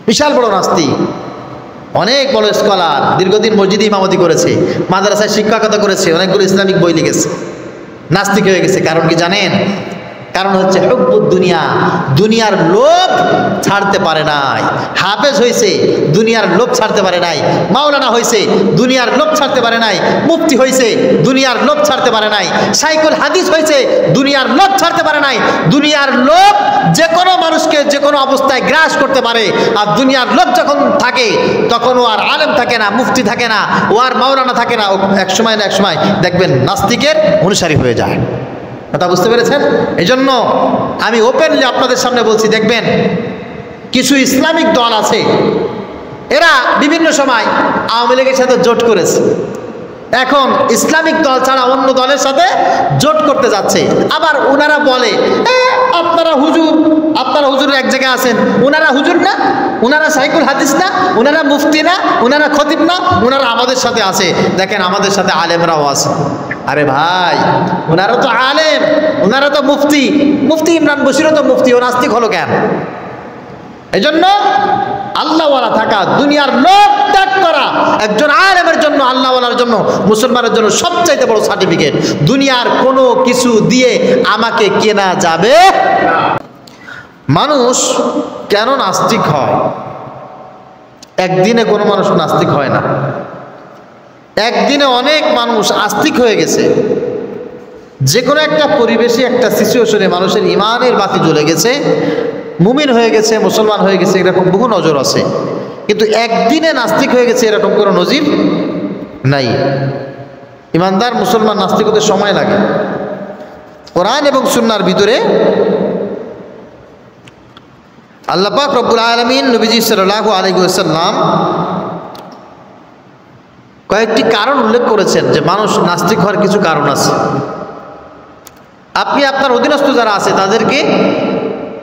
বিশাল বড় নাস্তিক, অনেক বড় স্কলার, দীর্ঘদিন মসজিদে ইমামতি করেছে, মাদ্রাসায় শিক্ষকতা করেছে, অনেকগুলো ইসলামিক বই লিখেছে, নাস্তিক হয়ে গেছে। কারণ কি জানেন? কারণ হচ্ছে হুব্বুদ দুনিয়া, দুনিয়ার লোভ ছাড়তে পারে নাই। হাফেজ হয়েছে, দুনিয়ার লোভ ছাড়তে পারে নাই। মাওলানা হয়েছে, দুনিয়ার লোভ ছাড়তে পারে নাই। মুফতি হয়েছে, দুনিয়ার লোভ ছাড়তে পারে নাই। শাইখুল হাদিস হয়েছে, দুনিয়ার লোভ ছাড়তে পারে নাই। দুনিয়ার লোভ যে কোনো মানুষকে যে কোনো অবস্থায় গ্রাস করতে পারে। আর দুনিয়ার লোভ যখন থাকে তখন ও আর আলেম থাকে না, মুফতি থাকে না, ও আর মাওলানা থাকে না। ও এক সময় না এক সময় দেখবেন নাস্তিকের অনুসারী হয়ে যায়। কথা বুঝতে পেরেছেন? এই জন্য আমি ওপেনলি আপনাদের সামনে বলছি, দেখবেন কিছু ইসলামিক দল আছে, এরা বিভিন্ন সময় আওয়ামী লীগের সাথে জোট করেছে, এখন ইসলামিক দল ছাড়া অন্য দলের সাথে জোট করতে যাচ্ছে। আবার ওনারা বলে আপনারা হুজুর এক জায়গায় আছেন, ওনারা হুজুর না, ওনারা শাইখুল হাদিস না, ওনারা মুফতি না, ওনারা খতিব না, ওনারা আমাদের সাথে আছে। দেখেন আমাদের সাথে আলেমরাও আছে। আরে ভাই, ওনারা তো আলেম, ওনারা তো মুফতি, মুফতি ইমরান বশিরও তো মুফতি, ও নাস্তিক হলো কেন? এই জন্য আল্লাহওয়ালা থাকা, দুনিয়ার লোভ ত্যাগ করা একজন আলেমের জন্য, আল্লাহওয়ালার জন্য, মুসলমানের জন্য সবচাইতে বড় সার্টিফিকেট। দুনিয়ার কোনো কিছু দিয়ে আমাকে কেনা যাবে। মানুষ কেন নাস্তিক হয়? একদিনে কোনো মানুষ নাস্তিক হয় না, একদিনে অনেক মানুষ আস্তিক হয়ে গেছে। যে কোনো একটা পরিবেশে, একটা সিচুয়েশনে মানুষের ইমানের বাতি জ্বলে গেছে, মুমিন হয়ে গেছে, মুসলমান হয়ে গেছে, এরকম বহু নজর আছে। কিন্তু একদিনে নাস্তিক হয়ে গেছে এরকম কোনো নজির নাই। ইমানদার মুসলমান নাস্তিক হতে সময় লাগে। কোরআন এবং সুন্নাহর ভিতরে আল্লাহ পাক রব্বুল আলামিন নবীজি সাল্লাল্লাহু আলাইহি ওয়াসাল্লাম কয়েকটি কারণ উল্লেখ করেছেন যে মানুষ নাস্তিক হওয়ার কিছু কারণ আছে। আপনি আপনার অধীনস্থ যারা আছে তাদেরকে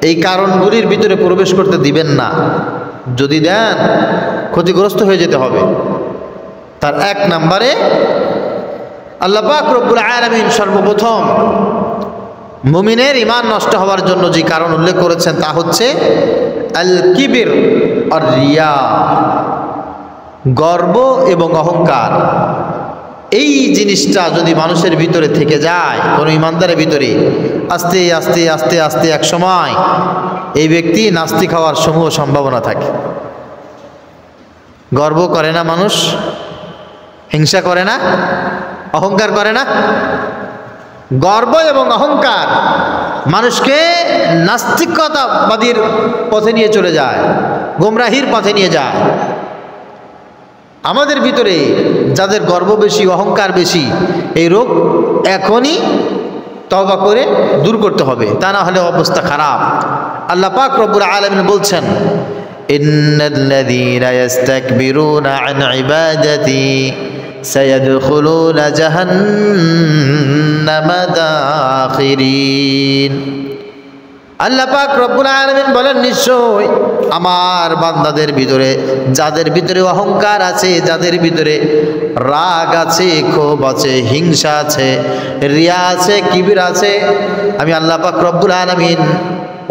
এই কারণগুলির ভিতরে প্রবেশ করতে দিবেন না। যদি দেন ক্ষতিগ্রস্ত হয়ে যেতে হবে। তার এক নম্বরে আল্লাহ পাক রব্বুল আলামিন সর্বপ্রথম মুমিনের ঈমান নষ্ট হওয়ার জন্য যে কারণ উল্লেখ করেছেন তা হচ্ছে আল কিবির আর রিয়া, গর্ব এবং অহংকার। এই জিনিসটা যদি মানুষের ভিতরে থেকে যায়, কোনো ইমানদারের ভিতরে, আস্তে আস্তে আস্তে আস্তে এক সময় এই ব্যক্তি নাস্তিক হওয়ার সমূহ সম্ভাবনা থাকে। গর্ব করে না মানুষ, হিংসা করে না, অহংকার করে না। গর্ব এবং অহংকার মানুষকে নাস্তিকতাবাদীর পথে নিয়ে চলে যায়, গোমরাহির পথে নিয়ে যায়। আমাদের ভিতরে যাদের গর্ব বেশি, অহংকার বেশি, এই রোগ এখনই তওবা করে দূর করতে হবে, তা না হলে অবস্থা খারাপ। আল্লাহ পাক রব্বুল আলামিন বলছেন, ইন্নাল্লাযীনা ইস্তাকবিরুনা আন ইবাদাতি সায়াদখুলুনা জাহান্নামা দাখিরিন। আল্লাহ পাক রব্বুল আলামিন বলেন, নিশ্চয় আমার বান্দাদের ভিতরে যাদের ভিতরে অহংকার আছে, যাদের ভিতরে রাগ আছে, ক্ষোভ আছে, হিংসা আছে, রিয়া আছে, কিবির আছে, আমি আল্লাহ পাক রব্বুল আলামিন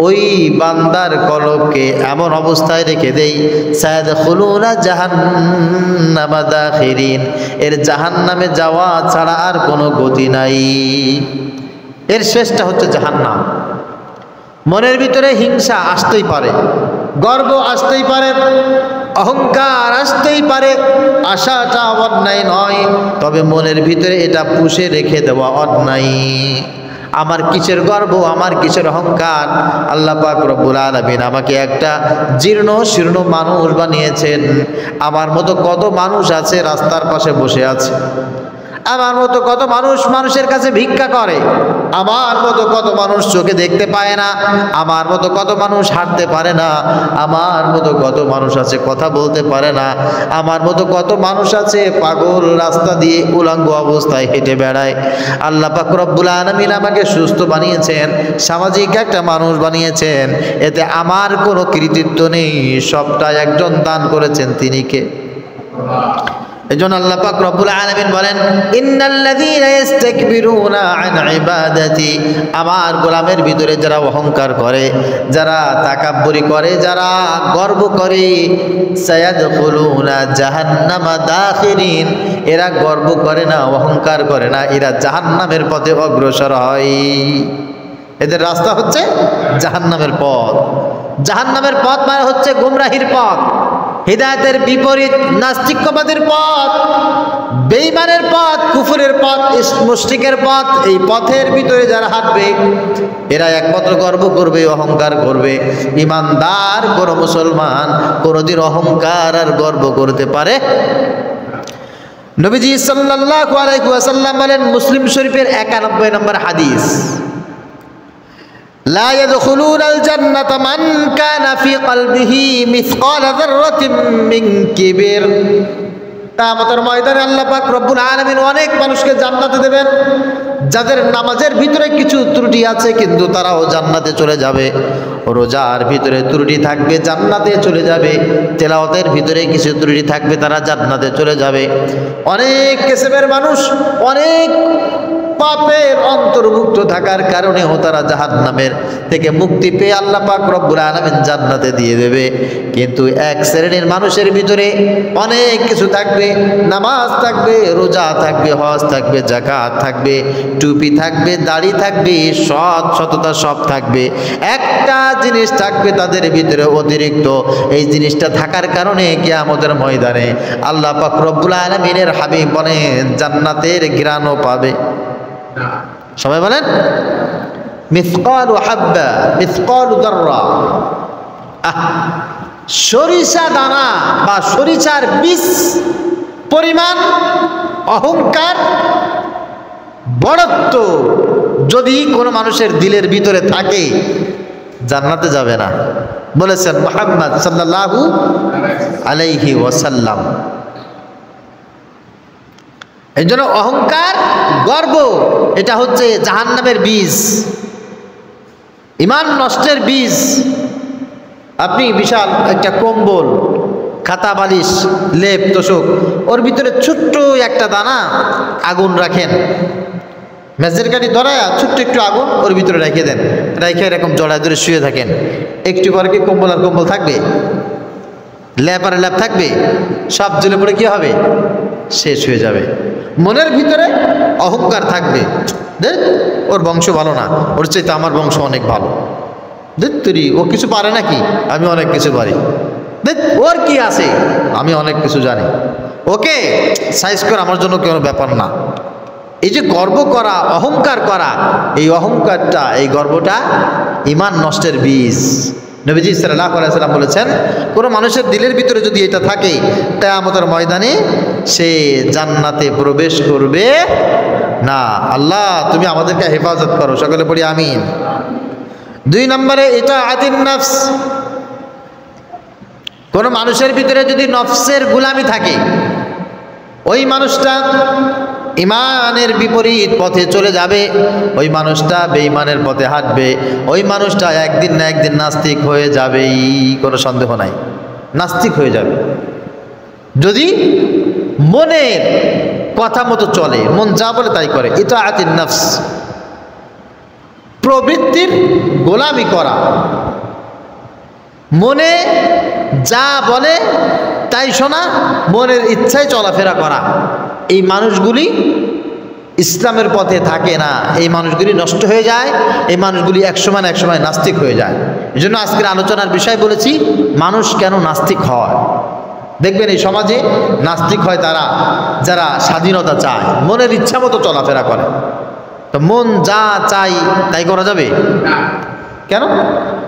ওই বান্দার কলবকে এমন অবস্থায় রেখে দেই, সায়াদখুলুনা জাহান্নামা দাখিরিন, এর জাহান্নামে যাওয়া ছাড়া আর কোনো গতি নাই। এর শেষটা হচ্ছে জাহান্নাম। মনের ভিতরে হিংসা আসতেই পারে, গর্ব আসতেই পারে, অহংকার আসতেই পারে, আশাটা অন্যায় নয়, তবে মনের ভিতরে এটা পুষে রেখে দেওয়া অন্যায়। আমার কিসের গর্ব, আমার কিসের অহংকার? আল্লাহ পাক রব্বুল আলামিন আমাকে একটা জীর্ণ শীর্ণ মানুষ বানিয়েছেন। আমার মতো কত মানুষ আছে রাস্তার পাশে বসে আছে, আমার মতো কত মানুষ মানুষের কাছে ভিক্ষা করে, আমার মতো কত মানুষ চোখে দেখতে পায় না, আমার মতো কত মানুষ হাঁটতে পারে না, আমার মতো কত মানুষ আছে কথা বলতে পারে না, আমার মতো কত মানুষ আছে পাগল রাস্তা দিয়ে উলঙ্গ অবস্থায় হেঁটে বেড়ায়। আল্লাহ পাক রব্বুল আলামিন আমাকে সুস্থ বানিয়েছেন, সামাজিক একটা মানুষ বানিয়েছেন, এতে আমার কোনো কৃতিত্ব নেই, সবটা একজন দান করেছেন। তিনি কে? এজন্য আল্লাহ পাক রব্বুল আলামিন বলেন, ইন্নাল্লাযীনা ইস্তাকবিরুনা আন ইবাদাতি, আমার গোলামের ভিতরে যারা অহংকার করে, যারা তাকাব্বুরি করে, যারা গর্ব করে, সায়াদখুলুনা জাহান্নামা দাখিরিন, এরা গর্ব করে না, অহংকার করে না, এরা জাহান্নামের পথে অগ্রসর হয়। এদের রাস্তা হচ্ছে জাহান্নামের পথ। জাহান্নামের পথ মানে হচ্ছে গুমরাহির পথ, হিদায়াতের বিপরীত নাস্তিক্যবাদের পথ, বেঈমানের পথ, কুফরের পথ, মুশরিকের পথ। এই পথের ভিতরে যারা হাঁটবে এরা একমাত্র গর্ব করবে, অহংকার করবে। ইমানদার কোন মুসলমান কোনদিন অহংকার আর গর্ব করতে পারে। নবীজি সাল্লাল্লাহু আলাইহি ওয়াসাল্লাম বলেন, মুসলিম শরীফের 91 নম্বর হাদিস, লা ইয়াদখুলুনাল জান্নাতা মান কানা ফি কলবিহি মিসকালা যাররাতিন মিন কিবির। কিয়ামতের ময়দানে আল্লাহ পাক রব্বুল আলামিন অনেক মানুষকে জান্নাতে দেবেন, যাদের নামাজের ভিতরে কিছু ত্রুটি আছে কিন্তু তারাও জান্নাতে চলে যাবে। রোজার ভিতরে ত্রুটি থাকবে, জান্নাতে চলে যাবে। তেলাওয়াতের ভিতরে কিছু ত্রুটি থাকবে, তারা জান্নাতে চলে যাবে। অনেক কিসমের মানুষ অনেক পাপের অন্তর্ভুক্ত থাকার কারণেও তারা জাহান্নামের থেকে মুক্তি পেয়ে আল্লাহ পাক রব্বুল আলামিন জান্নাতে দিয়ে দেবে। কিন্তু এক শ্রেণীর মানুষের ভিতরে অনেক কিছু থাকবে, নামাজ থাকবে, রোজা থাকবে, হজ থাকবে, যাকাত থাকবে, টুপি থাকবে, দাড়ি থাকবে, সততা সব থাকবে। একটা জিনিস থাকবে তাদের ভিতরে অতিরিক্ত, এই জিনিসটা থাকার কারণে কিয়ামতের ময়দানে আল্লাহ পাক রব্বুল আলামিনের হাবিব বলেন জান্নাতের ঘ্রাণও পাবে। সবাই বলেন মিসকালু হাব্বা মিসকালু যাররা। সরিষা দানা বা সরিষার বীজ পরিমাণ অহংকার, বড়ত্ব যদি কোনো মানুষের দিলের ভিতরে থাকে জান্নাতে যাবে না, বলেছেন মুহাম্মদ সাল্লাল্লাহু আলাইহি ওয়াসাল্লাম। এই জন্য অহংকার, গর্ব, এটা হচ্ছে জাহান্নামের বীজ, ঈমান নষ্টের বীজ। আপনি বিশাল একটা কম্বল, খাতা, বালিশ, লেপ, তোশক, ওর ভিতরে ছোট্ট একটা দানা আগুন রাখেন, মেজের কাঠি ধরায় ছোট্ট একটু আগুন ওর ভিতরে রেখে দেন, রেখে এরকম জড়ায় ধরে শুয়ে থাকেন। একটু পরে কি কম্বল আর কম্বল থাকবে? ল্যাপ আর ল্যাপ থাকবে? সব জ্বলে পড়ে কি হবে? শেষ হয়ে যাবে। মনের ভিতরে অহংকার থাকবে, দেখ ওর বংশ ভালো না, ওর চাইতে আমার বংশ অনেক ভালো, দেখ তুই ও কিছু পারে নাকি, আমি অনেক কিছু পারি, দেখ ওর কি আছে, আমি অনেক কিছু জানি, ওকে সাইজ করা আমার জন্য কোনো ব্যাপার না। এই যে গর্ব করা, অহংকার করা, এই অহংকারটা, এই গর্বটা ঈমান নষ্টের বীজ। নবীজি সাল্লাল্লাহু আলাইহি ওয়াসাল্লাম বলেছেন, কোনো মানুষের দিলের ভিতরে যদি এটা থাকে কিয়ামতের ময়দানে সে জান্নাতে প্রবেশ করবে না। আল্লাহ তুমি আমাদেরকে হেফাজত করো, সকলে পড়ি আমিন। 2 নম্বরে ইতাআতুন নফস। কোনো মানুষের ভিতরে যদি নফসের গোলামি থাকে, ওই মানুষটা ইমানের বিপরীত পথে চলে যাবে, ওই মানুষটা বেঈমানের পথে হাঁটবে, ওই মানুষটা একদিন না একদিন নাস্তিক হয়ে যাবেই, কোনো সন্দেহ নাই, নাস্তিক হয়ে যাবে। যদি মনের কথা মতো চলে, মন যা বলে তাই করে, ইতাআতুন নফস, প্রবৃত্তির গোলামি করা, মনে যা বলে তাই শোনা, মনের ইচ্ছায় চলাফেরা করা, এই মানুষগুলি ইসলামের পথে থাকে না, এই মানুষগুলি নষ্ট হয়ে যায়, এই মানুষগুলি একসময় না একসময় নাস্তিক হয়ে যায়। এই জন্য আজকের আলোচনার বিষয় বলেছি মানুষ কেন নাস্তিক হয়। দেখবেন এই সমাজে নাস্তিক হয় তারা যারা স্বাধীনতা চায়, মনের ইচ্ছা মতো চলাফেরা করে। তো মন যা চাই তাই করা যাবে কেন?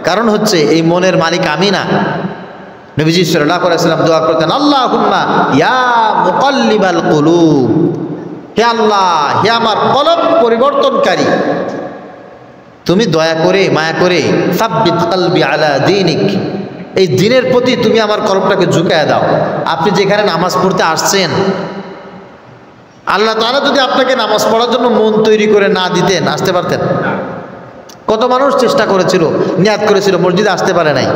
কারণ হচ্ছে এই মনের মালিক আমি না। নবীজি সাল্লাল্লাহু আলাইহি ওয়াসাল্লাম দোয়া করতেন, আল্লাহুম্মা ইয়া মুকাল্লিবাল কুলুব, হে আল্লাহ, হে আমার কলব পরিবর্তনকারী, তুমি দয়া করে মায়া করে সাব্বিত কলবি আলা দীনিক, এই দ্বীনের প্রতি তুমি আমার কলবটাকে ঝুঁকায় দাও। আপনি যেখানে নামাজ পড়তে আসছেন, আল্লাহ তাআলা যদি আপনাকে নামাজ পড়ার জন্য মন তৈরি করে না দিতেন, আসতে পারতেন? কত মানুষ চেষ্টা করেছিল, নিয়াত করেছিল, মসজিদে আসতে পারে নাই,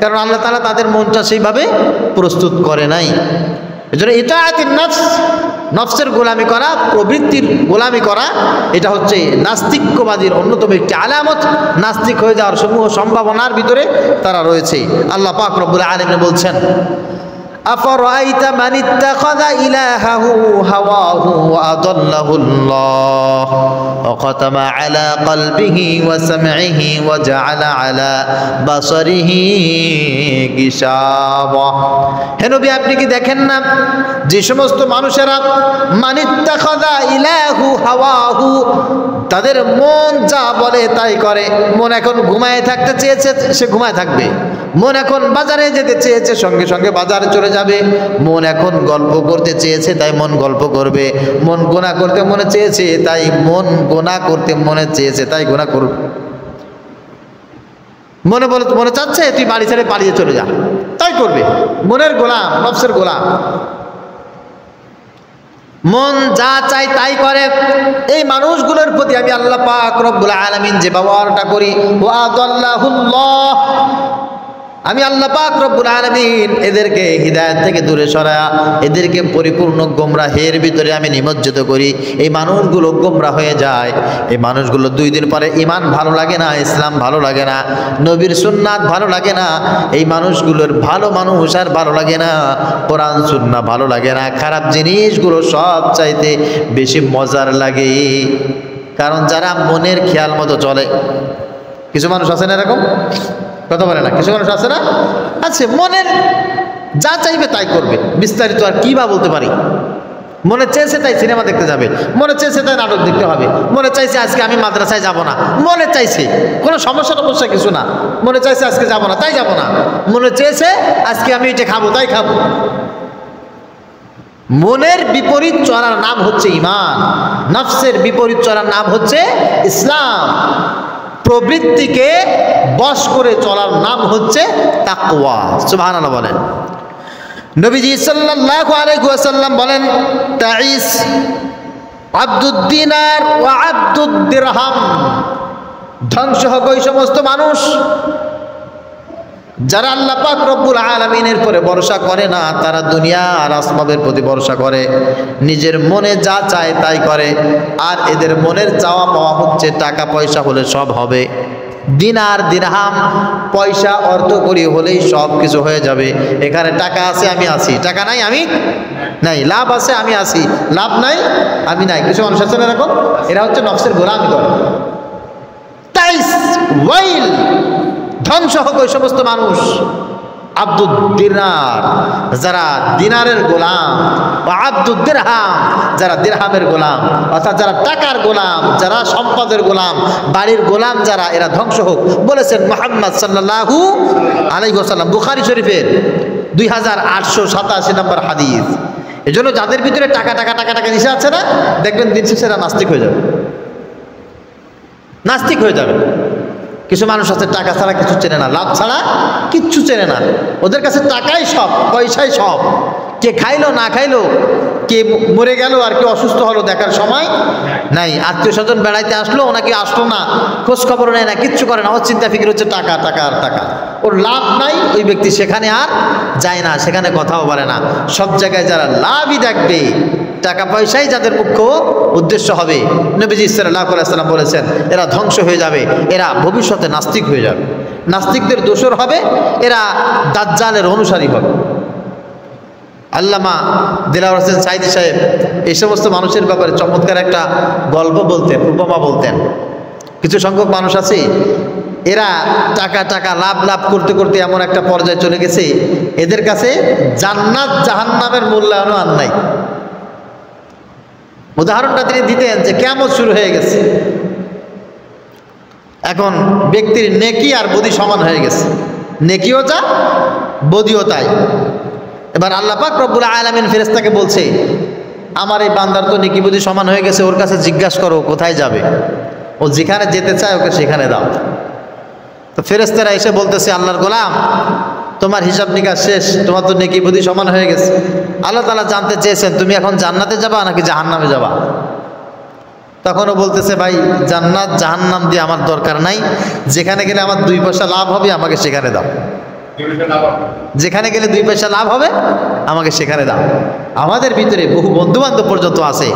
কারণ আল্লাহ তাআলা তাদের মনটা সেইভাবে প্রস্তুত করে নাই। এজন্য ইতাআতুন নফস, নফসের গোলামি করা, প্রবৃত্তির গোলামি করা, এটা হচ্ছে নাস্তিক্যবাদীর অন্যতম একটি আলামত। নাস্তিক হয়ে যাওয়ার সমূহ সম্ভাবনার ভিতরে তারা রয়েছে। আল্লাহ পাক রব্বুল আলামিন বলছেন, আফরাআইতা মান ইত্তাখাযা ইলাহাহু হাওয়াহু ওয়া আদাল্লাহুল্লাহ ওয়া খাতামা আলা কলবিহি ওয়া সামঈহি ওয়া জাআলা আলা বাসারিহি গিশাওয়া। হে নবী, আপনি কি দেখেন না যে সমস্ত মানুষেরা মান ইত্তাখাযা ইলাহু হাওয়াহু, তাদের মন যা বলে তাই করে। মন এখন ঘুমায় থাকতে চেয়েছে, সে ঘুমায় থাকবে। মন এখন বাজারে যেতে চেয়েছে, সঙ্গে সঙ্গে বাজারে চলে যাবে। মন এখন গল্প করতে চেয়েছে, তাই মন গল্প করবে। মন গুনাহ করতে মনে চেয়েছে, তাই মন গুনাহ করতে মনে চেয়েছে, তাই গুনাহ করবে। মনে চাচ্ছে তুই বাড়ি ছেড়ে পালিয়ে চলে যা, তাই করবে। মনের গোলাম, নফসের গোলাম। মন যা চাই তাই করে। এই মানুষগুলোর প্রতি আমি আল্লাহ পাক রব্বুল আলামিন যে ব্যবহারটা করি, ওয়া আদাল্লাহুল্লাহ, আমি আল্লাহ পাক রব্বুল আলামিন এদেরকে হিদায়াত থেকে দূরে সরায়া এদেরকে পরিপূর্ণ গোমরাহের ভিতরে আমি নিমজ্জিত করি। এই মানুষগুলো গোমরাহ হয়ে যায়। এই মানুষগুলো 2 দিন পরে ঈমান ভালো লাগে না, ইসলাম ভালো লাগে না, নবীর সুন্নাত ভালো লাগে না। এই মানুষগুলোর ভালো মানুষ আর ভালো লাগে না, কোরআন সুন্নাহ ভালো লাগে না। খারাপ জিনিসগুলো সব চাইতে বেশি মজার লাগে। কারণ যারা মনের খেয়াল মতো চলে, কিছু মানুষ আছে না এরকম, কথা বলে না, কিছু মানুষ আছে না, আছে মনের যা চাইবে তাই করবে। বিস্তারিত আর কি বা বলতে পারি। মনে চেয়েছে তাই সিনেমা দেখতে যাবে, মনে চেয়েছে তাই নাটক দেখতে হবে, মনে চাইছে আজকে আমি মাদ্রাসায় যাব না, মনে চাইছে, কোনো সমস্যা টমস্যা কিছু না। মনে চাইছে আজকে যাব না, তাই যাব না। মনে চেয়েছে আজকে আমি এটা খাবো, তাই খাবো। মনের বিপরীত চলার নাম হচ্ছে ঈমান, নফসের বিপরীত চলার নাম হচ্ছে ইসলাম। প্রবৃত্তিকে বশ করে চলার নাম হচ্ছে তাকওয়া। সুবহানাল্লাহ বলেন। নবীজি সাল্লাল্লাহু আলাইহি ওয়াসাল্লাম বলেন, তাইস আব্দুদ দিনার ওয়া আব্দুদ দিরহাম, ধ্বংস হোক ওই সমস্ত মানুষ যারা আল্লাহ পাক রব্বুল আলামিনের পরে ভরসা করে না। তারা দুনিয়া আর আসবাবের প্রতি ভরসা করে, নিজের মনে যা চায় তাই করে। আর এদের মনের চাওয়া পাওয়া হচ্ছে টাকা পয়সা হলে সব হবে। দিনার দিরহাম, পয়সা অর্থ করি হলেই সব কিছু হয়ে যাবে। এখানে টাকা আছে আমি আছি, টাকা নাই আমি নাই, লাভ আছে আমি আছি, লাভ নাই আমি নাই। কিছু মানুষ আছে না এরকম, এরা হচ্ছে নফসের গোলামি করে। তাইস ওয়াইল, ধ্বংস হোক ওই সমস্ত মানুষ। আব্দুদ দিনার, যারা দিনারের গোলাম, বা আব্দুদ দিরহাম, যারা দিরহামের গোলাম, অর্থাৎ যারা টাকার গোলাম, যারা সম্পদের গোলাম, বাড়ির গোলাম যারা, এরা ধ্বংস হোক বলেছেন মুহাম্মদ সাল্লাল্লাহু আলাইহি ওয়াসাল্লাম। বুখারী শরীফের 2887 নম্বর হাদিস। এজন্য যাদের ভিতরে টাকা টাকা টাকা টাকা নিশা আছে না, দেখবেন দিন শেষে এরা নাস্তিক হয়ে যাবে, নাস্তিক হয়ে যাবে। কিছু মানুষ আছে টাকা ছাড়া কিছু চেনে না, লাভ ছাড়া কিচ্ছু চেনে না। ওদের কাছে টাকাই সব, পয়সাই সব। কে খাইলো না খাইলো, কে মরে গেল আর কে অসুস্থ হলো দেখার সময় নাই। আত্মীয় স্বজন বেড়াইতে আসলো, ওনাকে আসলো না, খোঁজ খবর নেয় না, কিচ্ছু করে না। ওর চিন্তা ফিকির হচ্ছে টাকা টাকা আর টাকা। ওর লাভ নাই, ওই ব্যক্তি সেখানে আর যায় না, সেখানে কথাও বলে না। সব জায়গায় যারা লাভই দেখবে, টাকা পয়সাই যাদের মুখ্য উদ্দেশ্য হবে, নবীজি সাল্লাল্লাহু আলাইহি ওয়াসাল্লাম বলেছেন এরা ধ্বংস হয়ে যাবে, এরা ভবিষ্যতে নাস্তিক হয়ে যাবে, নাস্তিকদের দোসর হবে, এরা দাজ্জালের অনুসারী হবে। আল্লামা দিলওয়ার হোসেন সাঈদী সাহেব এই সমস্ত মানুষের ব্যাপারে চমৎকার একটা গল্প বলতেন, উপমা বলতেন। কিছু সংখ্যক মানুষ আছে, এরা টাকা টাকা লাভ লাভ করতে করতে এমন একটা পর্যায়ে চলে গেছে, এদের কাছে জান্নাত জাহান্নামের মূল্যায়নও আর নাই। উদাহরণটা তিনি দিতেন যে কিয়ামত শুরু হয়ে গেছে, এখন ব্যক্তির নেকি আর বদি সমান হয়ে গেছে, নেকিও যা বদিও তাই। এবার আল্লাহ পাক রব্বুল আলামিন ফেরেশতাকে বলছে, আমার এই বান্দার তো নেকি বদি সমান হয়ে গেছে, ওর কাছে জিজ্ঞাসা করো কোথায় যাবে, ও যেখানে যেতে চায় ওকে সেখানে দাও। তো ফেরেশতারা এসে বলতেছে, আল্লাহর গোলাম তোমার হিসাব নিকাশ শেষ, তোমার তো নেকি বদি সমান হয়ে গেছে। আল্লাহ তাআলা জানতে চেয়েছেন তুমি এখন জান্নাতে যাবা নাকি জাহান্নামে যাবা। তখনও বলতেছে, ভাই জান্নাত জাহান্নাম দিয়ে আমার দরকার নাই, যেখানে গেলে আমার 2 পয়সা লাভ হবে আমাকে সেখানে দাও। যেখানে গেলে 2 পয়সা লাভ হবে আমাকে সেখানে দাও। আমাদের ভিতরে বহু বন্ধু বান্ধব পর্যন্ত আছে,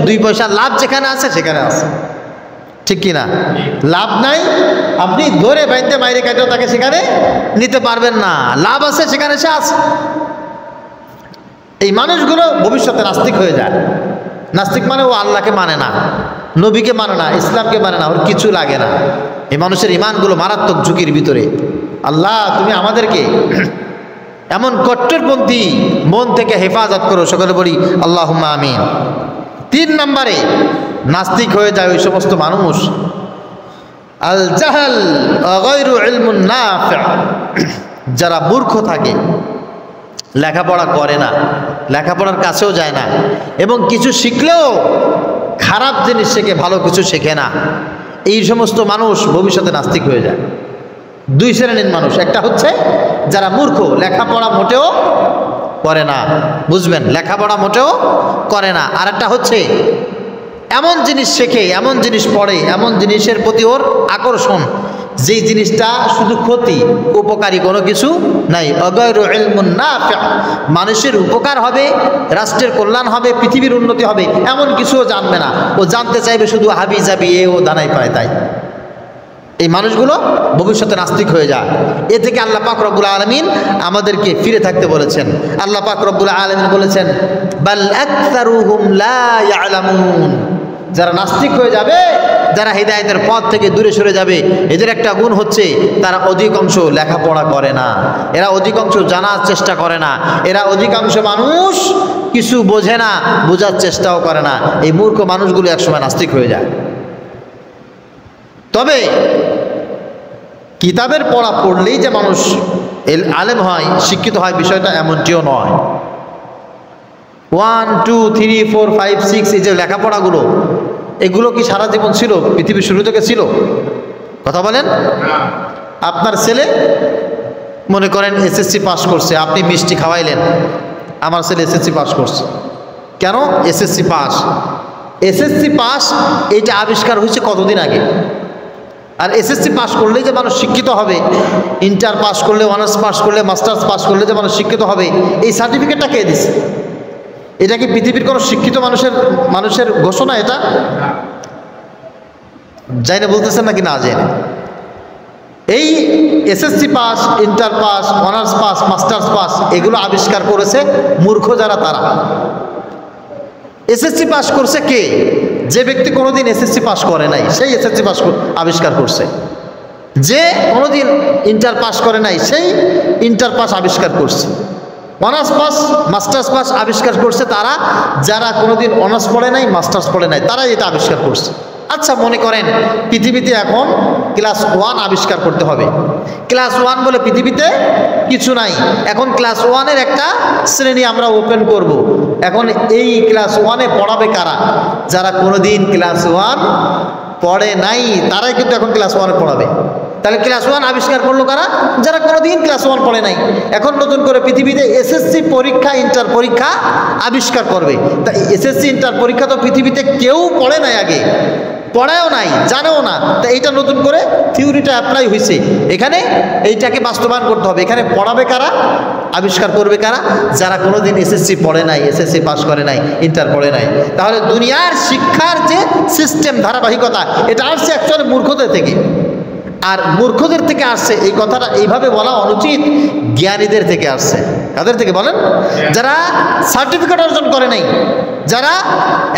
2 পয়সা লাভ যেখানে আছে সেখানে আছে, ঠিক কিনা? লাভ নাই, আপনি ধরে বাইতে মাইরে কাটেও তাকে সেখানে নিতে পারবেন না। লাভ আছে সেখানে সে আছে। এই মানুষগুলো ভবিষ্যতে নাস্তিক হয়ে যায়। নাস্তিক মানে ও আল্লাহকে মানে না, নবীকে মানে না, ইসলামকে মানে না, ওর কিছু লাগে না। এই মানুষের ইমানগুলো মারাত্মক ঝুঁকির ভিতরে। আল্লাহ তুমি আমাদেরকে এমন কট্টরপন্থী মন থেকে হেফাজত করো, সকলে বলি আল্লাহুম্মা আমিন। 3 নম্বরে নাস্তিক হয়ে যায় ওই সমস্ত মানুষ, আল জাহাল গায়রু ইলমুন নাফি', যারা মূর্খ থাকে, লেখাপড়া করে না, লেখাপড়ার কাছেও যায় না, এবং কিছু শিখলেও খারাপ জিনিস শেখে, ভালো কিছু শেখে না। এই সমস্ত মানুষ ভবিষ্যতে নাস্তিক হয়ে যায়। 2 শ্রেণীর মানুষ, একটা হচ্ছে যারা মূর্খ, লেখাপড়া মোটেও করে না, বুঝবেন, লেখাপড়া মোটেও করে না। আর একটা হচ্ছে এমন জিনিস শেখে, এমন জিনিস পড়ে, এমন জিনিসের প্রতি ওর আকর্ষণ, যেই জিনিসটা শুধু ক্ষতি, উপকারী কোনো কিছু নাই। অগায়রু ইলমুন নাফি', মানুষের উপকার হবে, রাষ্ট্রের কল্যাণ হবে, পৃথিবীর উন্নতি হবে, এমন কিছুও জানবে না। ও জানতে চাইবে শুধু হাবি জাবি, ও দানাই পায় তাই। এই মানুষগুলো ভবিষ্যতে নাস্তিক হয়ে যায়। এ থেকে আল্লাহ পাক রব্বুল আলামিন আমাদেরকে ফিরে থাকতে বলেছেন। আল্লাহ পাক রব্বুল আলামিন বলেছেন, বাল আকতারুহুম লা ইয়ালামুন, যারা নাস্তিক হয়ে যাবে, যারা হিদায়াতের পথ থেকে দূরে সরে যাবে, এদের একটা গুণ হচ্ছে তারা অধিকাংশ লেখাপড়া করে না, এরা অধিকাংশ জানার চেষ্টা করে না, এরা অধিকাংশ মানুষ কিছু বোঝে না, বোঝার চেষ্টাও করে না। এই মূর্খ মানুষগুলো একসময় নাস্তিক হয়ে যায়। তবে কিতাবের পড়া পড়লেই যে মানুষ আলেম হয়, শিক্ষিত হয়, বিষয়টা এমনটিও নয়। 1 2 3 4 5 6 এই যে লেখাপড়াগুলো, এগুলো কি সারা জীবন ছিল? পৃথিবীর শুরু থেকে ছিল? কথা বলেন। আপনার ছেলে মনে করেন এসএসসি পাস করছে, আপনি মিষ্টি খাওয়াইলেন, আমার ছেলে এসএসসি পাস করছে। কেন এসএসসি পাস? এসএসসি পাস এইটা আবিষ্কার হয়েছে কতদিন আগে। আর এসএসসি পাস করলেই যে মানুষ শিক্ষিত হবে, ইন্টার পাস করলে, অনার্স পাস করলে, মাস্টার্স পাস করলে যে মানুষ শিক্ষিত হবে, এই সার্টিফিকেটটা কে দিচ্ছে? এটা কি পৃথিবীর কোনো শিক্ষিত মানুষের ঘোষণা? এটা যাই না বলতেছেন নাকি না জানেন? এই SSC pass, inter pass, honours pass, masters pass এগুলো আবিষ্কার করেছে মূর্খ যারা, তারা। এসএসসি পাস করছে কে? যে ব্যক্তি কোনোদিন এসএসসি পাস করে নাই, সেই এসএসসি পাস আবিষ্কার করছে। যে কোনোদিন ইন্টার পাস করে নাই, সেই ইন্টার পাস আবিষ্কার করছে। অনার্স পাস, মাস্টার্স পাস আবিষ্কার করছে তারা, যারা কোনোদিন অনার্স পড়ে নাই, মাস্টার্স পড়ে নাই, তারাই এটা আবিষ্কার করছে। আচ্ছা মনে করেন পৃথিবীতে এখন ক্লাস 1 আবিষ্কার করতে হবে। ক্লাস 1 বলে পৃথিবীতে কিছু নাই। এখন ক্লাস 1-এর একটা শ্রেণী আমরা ওপেন করব। এখন এই ক্লাস 1-এ পড়াবে কারা? যারা কোনোদিন ক্লাস 1 পড়ে নাই, তারাই কিন্তু এখন ক্লাস 1-এ পড়াবে। তাহলে ক্লাস 1 আবিষ্কার করলো কারা? যারা কোনোদিন ক্লাস 1 পড়ে নাই। এখন নতুন করে পৃথিবীতে এসএসসি পরীক্ষা, ইন্টার পরীক্ষা আবিষ্কার করবে। তা এসএসসি ইন্টার পরীক্ষা তো পৃথিবীতে কেউ পড়ে নাই, আগে পড়ায়ও নাই, জানেও না। তা এইটা নতুন করে থিওরিটা অ্যাপ্লাই হয়েছে, এখানে এইটাকে বাস্তবায়ন করতে হবে। এখানে পড়াবে কারা, আবিষ্কার করবে কারা? যারা কোনোদিন এসএসসি পড়ে নাই, এসএসসি পাস করে নাই, ইন্টার পড়ে নাই। তাহলে দুনিয়ার শিক্ষার যে সিস্টেম, ধারাবাহিকতা, এটা আসছে অ্যাকচুয়ালি মূর্খদের থেকে। আর মূর্খদের থেকে আসছে, এই কথাটা এইভাবে বলা অনুচিত, জ্ঞানীদের থেকে আসছে। কাদের থেকে বলেন? যারা সার্টিফিকেট অর্জন করে নাই, যারা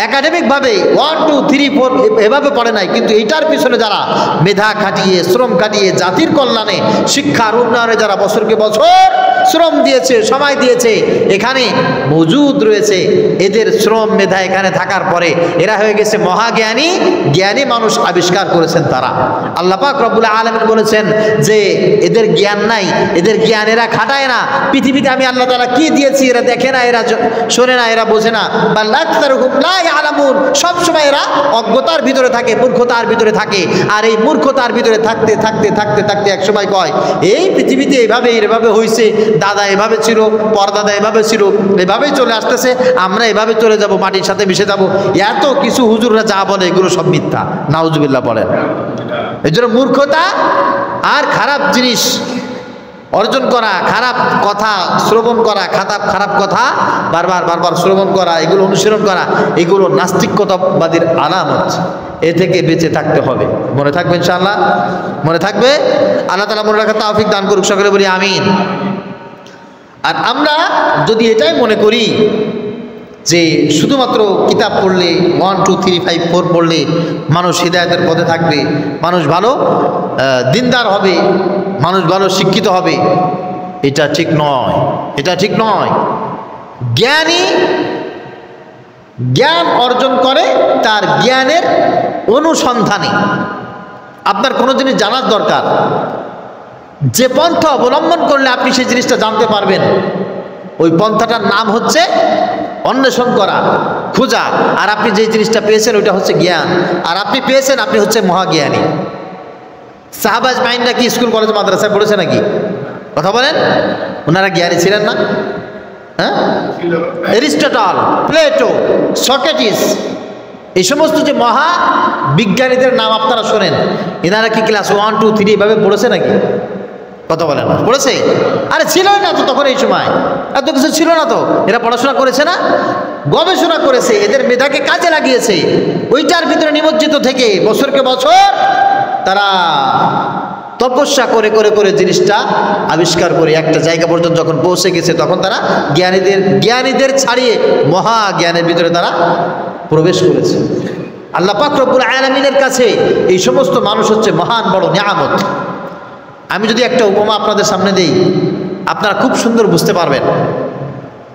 একাডেমিকভাবে 1 2 3 4 এভাবে পড়ে নাই, কিন্তু এইটার পিছনে যারা মেধা খাটিয়ে, শ্রম খাটিয়ে, জাতির কল্যাণে, শিক্ষার উন্নয়নে যারা বছরকে বছর শ্রম দিয়েছে, সময় দিয়েছে, এখানে মজুদ রয়েছে। এদের শ্রম মেধা এখানে থাকার পরে এরা হয়ে গেছে মহাজ্ঞানী, জ্ঞানী মানুষ আবিষ্কার করেছেন তারা। আল্লাহ পাক রব্বুল আলামিন বলেছেন যে এদের জ্ঞান নাই, এদের জ্ঞান এরা খাটায় না। পৃথিবীতে আমি আল্লাহ তাআলা কি দিয়েছি এরা দেখে না, এরা শোনে না, এরা বোঝে না। বাল আকতারুহুম লা ইয়ালামুন, সব সময় এরা অজ্ঞতার ভিতরে থাকে, মূর্খতার ভিতরে থাকে। আর এই মূর্খতার ভিতরে থাকতে থাকতে থাকতে থাকতে এক সময় কয় এই পৃথিবীতে এভাবে হয়েছে, দাদা এভাবে ছিল, পরদাদা এভাবে ছিল, এভাবেই চলে আসতেছে, আমরা এভাবে চলে যাব, মাটির সাথে মিশে যাব। এত কিছু হুজুররা যা বলে এগুলো সব মিথ্যা, নাউজুবিল্লাহ বলেন। এই জন্য মূর্খতা আর খারাপ জিনিস অর্জন করা, খারাপ কথা শ্রবণ করা, খারাপ কথা বারবার শ্রবণ করা, এগুলো অনুসরণ করা, এগুলো নাস্তিকতাবাদীর আলামত। এ থেকে বেঁচে থাকতে হবে। মনে থাকবে ইনশাআল্লাহ? মনে থাকবে? আল্লাহ তাআলা মনে রাখার তৌফিক দান করুক, সকলে বলি আমিন। আর আমরা যদি এটাই মনে করি যে শুধুমাত্র কিতাব পড়লে 1 2 3 5 4 পড়লে মানুষ হিদায়াতের পথে থাকবে, মানুষ ভালো দিনদার হবে, মানুষ ভালো শিক্ষিত হবে, এটা ঠিক নয়। এটা ঠিক নয়। জ্ঞানী জ্ঞান অর্জন করে তার জ্ঞানের অনুসন্ধানে। আপনার কোনো জিনিস জানার দরকার, যে পন্থা অবলম্বন করলে আপনি সেই জিনিসটা জানতে পারবেন, ওই পন্থাটার নাম হচ্ছে অন্বেষণ করা, খোঁজা। আর আপনি যে জিনিসটা পেয়েছেন ওইটা হচ্ছে জ্ঞান, আর আপনি পেয়েছেন, আপনি হচ্ছে মহাজ্ঞানী। সাহাবা আজমাইনরা কি স্কুল কলেজ মাদ্রাসায় পড়েছে নাকি? কথা বলেন। ওনারা জ্ঞানী ছিলেন না? হ্যাঁ, এরিস্টটল, প্লেটো, সক্রেটিস, এই সমস্ত যে মহা বিজ্ঞানীদের নাম আপনারা শোনেন, এনারা কি ক্লাস 1 2 3 এভাবে পড়েছে নাকি? কথা বলেন না, পড়েছে? আরে ছিল না তো তখন, এই সময় এত কিছু ছিল না তো। এরা পড়াশোনা করেছে না, গবেষণা করেছে, এদের মেধাকে কাজে লাগিয়েছে, ওইটার ভিতরে নিমজ্জিত থেকে বছরকে বছর তারা তপস্যা করে করে করে জিনিসটা আবিষ্কার করে একটা জায়গা পর্যন্ত যখন পৌঁছে গেছে, তখন তারা জ্ঞানীদের ছাড়িয়ে মহা জ্ঞানের ভিতরে তারা প্রবেশ করেছে। আল্লাহ পাক রব্বুল আলামিনের কাছে এই সমস্ত মানুষ হচ্ছে মহান বড় নিয়ামত। আমি যদি একটা উপমা আপনাদের সামনে দেই, আপনারা খুব সুন্দর বুঝতে পারবেন,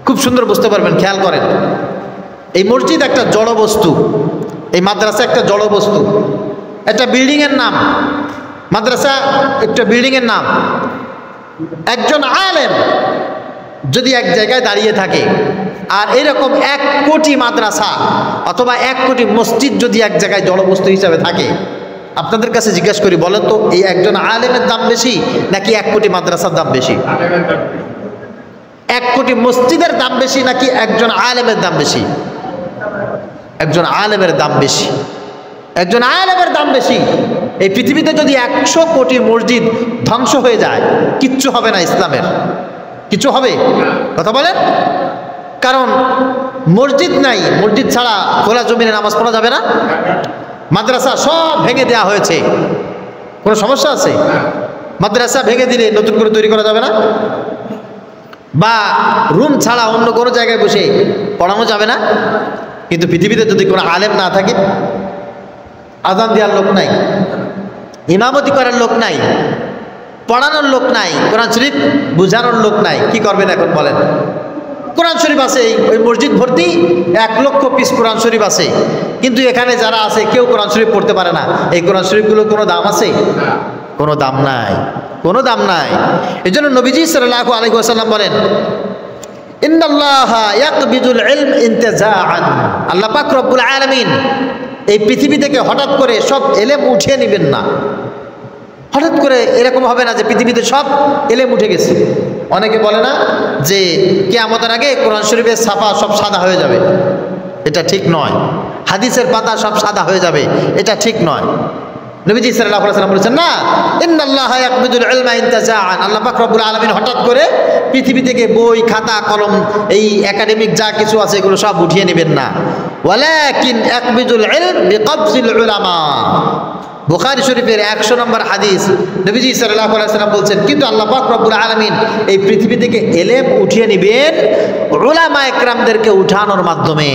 খুব সুন্দর বুঝতে পারবেন। খেয়াল করেন, এই মসজিদ একটা জড় বস্তু, এই মাদ্রাসা একটা জড় বস্তু, একটা বিল্ডিংয়ের নাম। মাদ্রাসা একটা বিল্ডিংয়ের নাম। একজন আলেম যদি এক জায়গায় দাঁড়িয়ে থাকে, আর এরকম 1 কোটি মাদ্রাসা অথবা 1 কোটি মসজিদ যদি এক জায়গায় জড়বস্তু হিসাবে থাকে, আপনাদের কাছে জিজ্ঞেস করি, বলেন তো এই একজন আলেমের দাম বেশি নাকি 1 কোটি মাদ্রাসার দাম বেশি? 1 কোটি মসজিদের দাম বেশি নাকি একজন আলেমের দাম বেশি? একজন আলেমের দাম বেশি। একজন আলেমের দাম বেশি। এই পৃথিবীতে যদি 100 কোটি মসজিদ ধ্বংস হয়ে যায়, কিচ্ছু হবে না ইসলামের। কিছু হবে? কথা বলেন। কারণ মসজিদ নাই, মসজিদ ছাড়া খোলা জমিনে নামাজ পড়া যাবে না। মাদ্রাসা সব ভেঙে দেওয়া হয়েছে, কোনো সমস্যা আছে? মাদ্রাসা ভেঙে দিলে নতুন করে তৈরি করা যাবে না? বা রুম ছাড়া অন্য কোনো জায়গায় বসে পড়ানো যাবে না? কিন্তু পৃথিবীতে যদি কোনো আলেম না থাকে, আজান দেওয়ার লোক নাই, ইমামতি করার লোক নাই, পড়ানোর লোক নাই, কোরআন শরীফ বুঝানোর লোক নাই, কি করবেন এখন বলেন? কোরআন শরীফ আছে, ওই মসজিদ ভর্তি 1 লক্ষ পিস কোরআন শরীফ আছে, কিন্তু এখানে যারা আছে কেউ কোরআন শরীফ পড়তে পারে না। এই কোরআন শরীফগুলোর কোনো দাম আছে? কোনো দাম নাই, কোনো দাম নাই। এই জন্য নবীজি সাল্লাল্লাহু আলাইহি ওয়াসাল্লাম বলেন, ইন্নাল্লাহা ইয়াকবিদুল ইলম ইনতিজাআন। আল্লাহ পাক রব্বুল আলামিন এই পৃথিবী থেকে হঠাৎ করে সব এলেম উঠিয়ে নেবেন না। হঠাৎ করে এরকম হবে না যে পৃথিবীতে সব এলেম উঠে গেছে। অনেকে বলে না যে কিয়ামতের আগে কোরআন শরীফের ছাপা সব সাদা হয়ে যাবে, এটা ঠিক নয়। হাদিসের পাতা সব সাদা হয়ে যাবে, এটা ঠিক নয়। নবীজি সাল্লাল্লাহু আলাইহি ওয়াসাল্লাম বলেছেন, না, ইন্নাল্লাহা ইয়াকবিদুল ইলমা ইনতিজাআন। আল্লাহ পাক রব্বুল আলামিন হঠাৎ করে পৃথিবী থেকে বই, খাতা, কলম, এই একাডেমিক যা কিছু আছে এগুলো সব উঠিয়ে নেবেন না। ওয়ালাকিন ইয়াকবিদুল ইলম বিকবজিল উলামা। বুখারী শরীফের 100 নম্বর হাদিস, নবীজি সাল্লাল্লাহু আলাইহি ওয়াসাল্লাম বলছেন, কিন্তু আল্লাহ পাক রব্বুল আলামিন এই পৃথিবী থেকে এলেম উঠিয়ে নেবেন উলামায়ে কেরামদেরকে উঠানোর মাধ্যমে।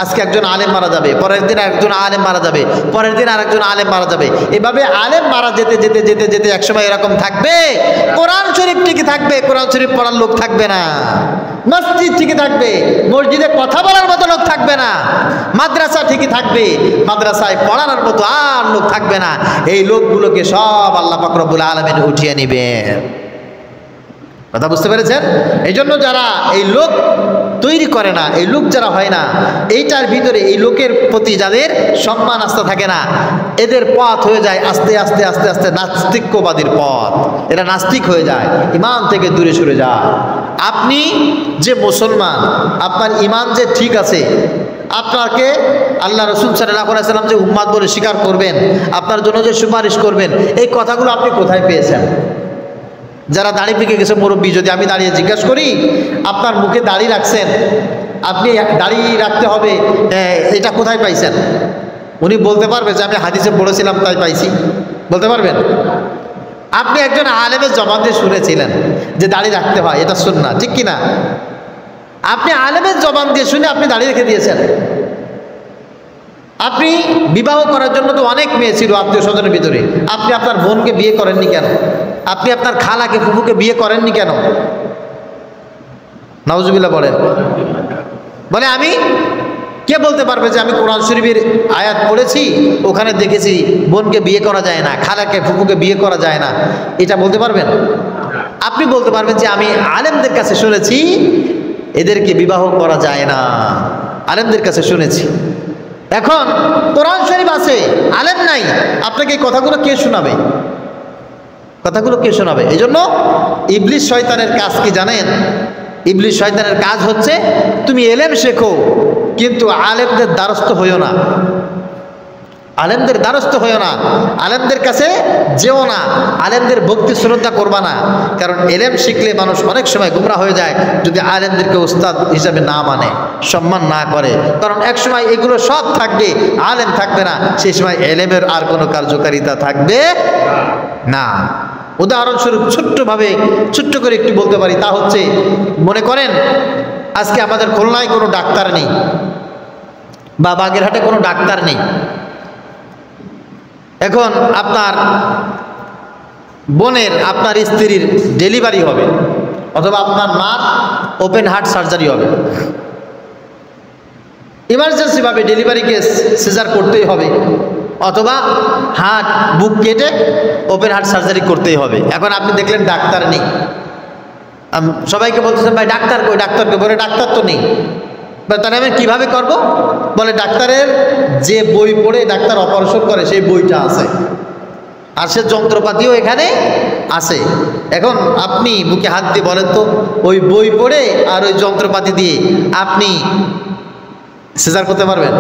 আজকে একজন আলেম মারা যাবে, পরের দিন আরেকজন আলেম মারা যাবে, পরের দিন আরেকজন আলেম মারা যাবে। এভাবে আলেম মারা যেতে যেতে যেতে যেতে একসময় এরকম থাকবে, কোরআন শরীফ ঠিকই থাকবে, কোরআন শরীফ পড়ার লোক থাকবে না। মসজিদ ঠিকই থাকবে, মসজিদে কথা বলার মতো লোক থাকবে না। মাদ্রাসা ঠিকই থাকবে, মাদ্রাসায় পড়ানোর মতো আর লোক থাকবে না। এই লোকগুলোকে সব আল্লাহ পাক রব্বুল আলামিন উঠিয়ে নেবেন। কথা বুঝতে পেরেছেন? এই জন্য যারা এই লোক তৈরি করে না, এই লোক যারা হয় না, এইটার ভিতরে এই লোকের প্রতি যাদের সম্মান আস্থা থাকে না, এদের পথ হয়ে যায় আস্তে আস্তে আস্তে আস্তে নাস্তিক্যবাদীর পথ। এরা নাস্তিক হয়ে যায়, ইমান থেকে দূরে সরে যায়। আপনি যে মুসলমান, আপনার ইমান যে ঠিক আছে, আপনাকে আল্লাহ রাসূল সাল্লাল্লাহু আলাইহি ওয়াসাল্লাম যে উম্মাত বলে স্বীকার করবেন, আপনার জন্য যে সুপারিশ করবেন, এই কথাগুলো আপনি কোথায় পেয়েছেন? যারা দাড়ি পেকে গেছে মুরব্বী, যদি আমি দাঁড়িয়ে জিজ্ঞাসা করি আপনার মুখে দাড়ি রাখছেন, আপনি দাড়ি রাখতে হবে, এটা কোথায় পাইছেন? উনি বলতে পারবে যে আমি হাদিসে পড়েছিলাম তাই পাইছি? বলতে পারবেন? আপনি একজন আলেমের জবান দিয়ে শুনেছিলেন যে দাড়ি রাখতে হয়, এটা সুন্নাহ, ঠিক কিনা? আপনি আলেমের জবান দিয়ে শুনে আপনি দাড়ি রেখে দিয়েছেন। আপনি বিবাহ করার জন্য তো অনেক মেয়ে ছিল আত্মীয় স্বজনের ভিতরে, আপনি আপনার বোনকে বিয়ে করেননি কেন? আপনি আপনার খালাকে ফুফুকে বিয়ে করেননি কেন? নাউজুবিল্লাহ বলেন। বলে আমি, কে বলতে পারবে যে আমি কোরআন শরীফের আয়াত পড়েছি, ওখানে দেখেছি বোনকে বিয়ে করা যায় না, খালাকে ফুফুকে বিয়ে করা যায় না, এটা বলতে পারবেন? আপনি বলতে পারবেন যে আমি আলেমদের কাছে শুনেছি এদেরকে বিবাহ করা যায় না, আলেমদের কাছে শুনেছি। এখন কোরআন শরীফ আছে, আলেম নাই, আপনাকে এই কথাগুলো কে শোনাবে? কথাগুলো কে শোনাবে? এই জন্য ইবলিস শয়তানের কাজ কি জানেন? ইবলিস শয়তানের কাজ হচ্ছে তুমি এলেম শেখো কিন্তু আলেমদের দ্বারস্থ হইও না, আলেমদের দ্বারস্থ হইও না, আলেমদের কাছে যেও না, আলেমদের ভক্তি শ্রদ্ধা করবা না। কারণ এলেম শিখলে মানুষ অনেক সময় গুমরা হয়ে যায় যদি আলেমদেরকে উস্তাদ হিসাবে না মানে, সম্মান না করে। কারণ এক সময় এগুলো সব থাকবে, আলেম থাকবে না, সেই সময় এলেমের আর কোনো কার্যকারিতা থাকবে না। উদাহরণস্বরূপ ছোট্ট করে একটু বলতে পারি, তা হচ্ছে মনে করেন আজকে আমাদের খুলনায় কোনো ডাক্তার নেই বা বাগেরহাটে কোনো ডাক্তার নেই। এখন আপনার বোনের, আপনার স্ত্রীর ডেলিভারি হবে, অথবা আপনার মার ওপেন হার্ট সার্জারি হবে, ইমার্জেন্সিভাবে ডেলিভারিকে সিজার করতেই হবে, অথবা হার্ট বুক কেটে ওপেন হার্ট সার্জারি করতেই হবে। এখন আপনি দেখলেন ডাক্তার নেই, সবাইকে বলতেছেন ভাই ডাক্তার কই, ডাক্তারকে বলে ডাক্তার তো নেই, তাহলে আমি কীভাবে করব? বলে ডাক্তারের যে বই পড়ে ডাক্তার অপারেশন করে সেই বইটা আছে, আর সে যন্ত্রপাতিও এখানে আছে। এখন আপনি বুকে হাত দিয়ে বলেন তো, ওই বই পড়ে আর ওই যন্ত্রপাতি দিয়ে আপনি সিজার করতে পারবেন?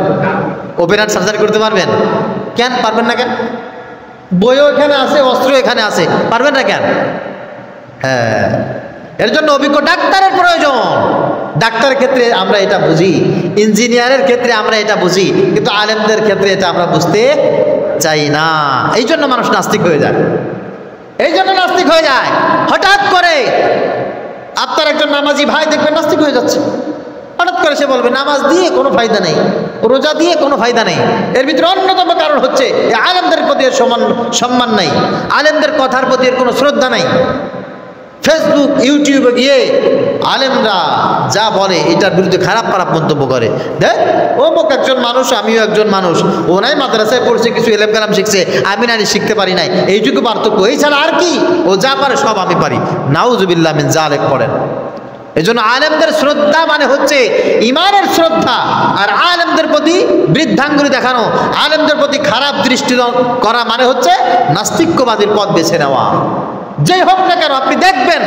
ওপেন হার্ট সার্জারি করতে পারবেন? কেন পারবেন না? কেন? বইও এখানে আছে, অস্ত্র এখানে আছে, পারবেন না কেন? হ্যাঁ, এর জন্য অভিজ্ঞ ডাক্তারের প্রয়োজন। ডাক্তারের ক্ষেত্রে আমরা এটা বুঝি, ইঞ্জিনিয়ারের ক্ষেত্রে আমরা এটা বুঝি, কিন্তু আলেমদের ক্ষেত্রে এটা আমরা বুঝতে চাই না। এই জন্য মানুষ নাস্তিক হয়ে যায়, এই জন্য নাস্তিক হয়ে যায়। হঠাৎ করে আপনার একজন নামাজি ভাই দেখবেন নাস্তিক হয়ে যাচ্ছে, হঠাৎ করে সে বলবে নামাজ দিয়ে কোনো ফায়দা নেই, রোজা দিয়ে কোনো ফায়দা নেই। এর ভিতরে অন্যতম কারণ হচ্ছে আলেমদের প্রতি সম্মান নাই, আলেমদের কথার প্রতি কোনো শ্রদ্ধা নাই। ফেসবুক ইউটিউবে গিয়ে আলেমরা যা বলে এটার বিরুদ্ধে খারাপ মন্তব্য করে। দেখ অমুক একজন মানুষ, আমিও একজন মানুষ, ও নাই মাদ্রাসায় পড়ছে, কিছু এলেম কালাম শিখছে, আমি নারী শিখতে পারি নাই, এইটুকু পার্থক্য, এই ছাড়া আর কি, ও যা পারে সব আমি পারি। নাউজুবিল্লাহ মিন যালিক পড়েন। এই জন্য আলেমদের শ্রদ্ধা মানে হচ্ছে ইমানের শ্রদ্ধা, আর আলেমদের প্রতি বৃদ্ধাঙ্গুলি দেখানো, আলেমদের প্রতি খারাপ দৃষ্টি করা মানে হচ্ছে নাস্তিক্যবাদীর পথ বেছে নেওয়া। যেই হোক না কেন আপনি দেখবেন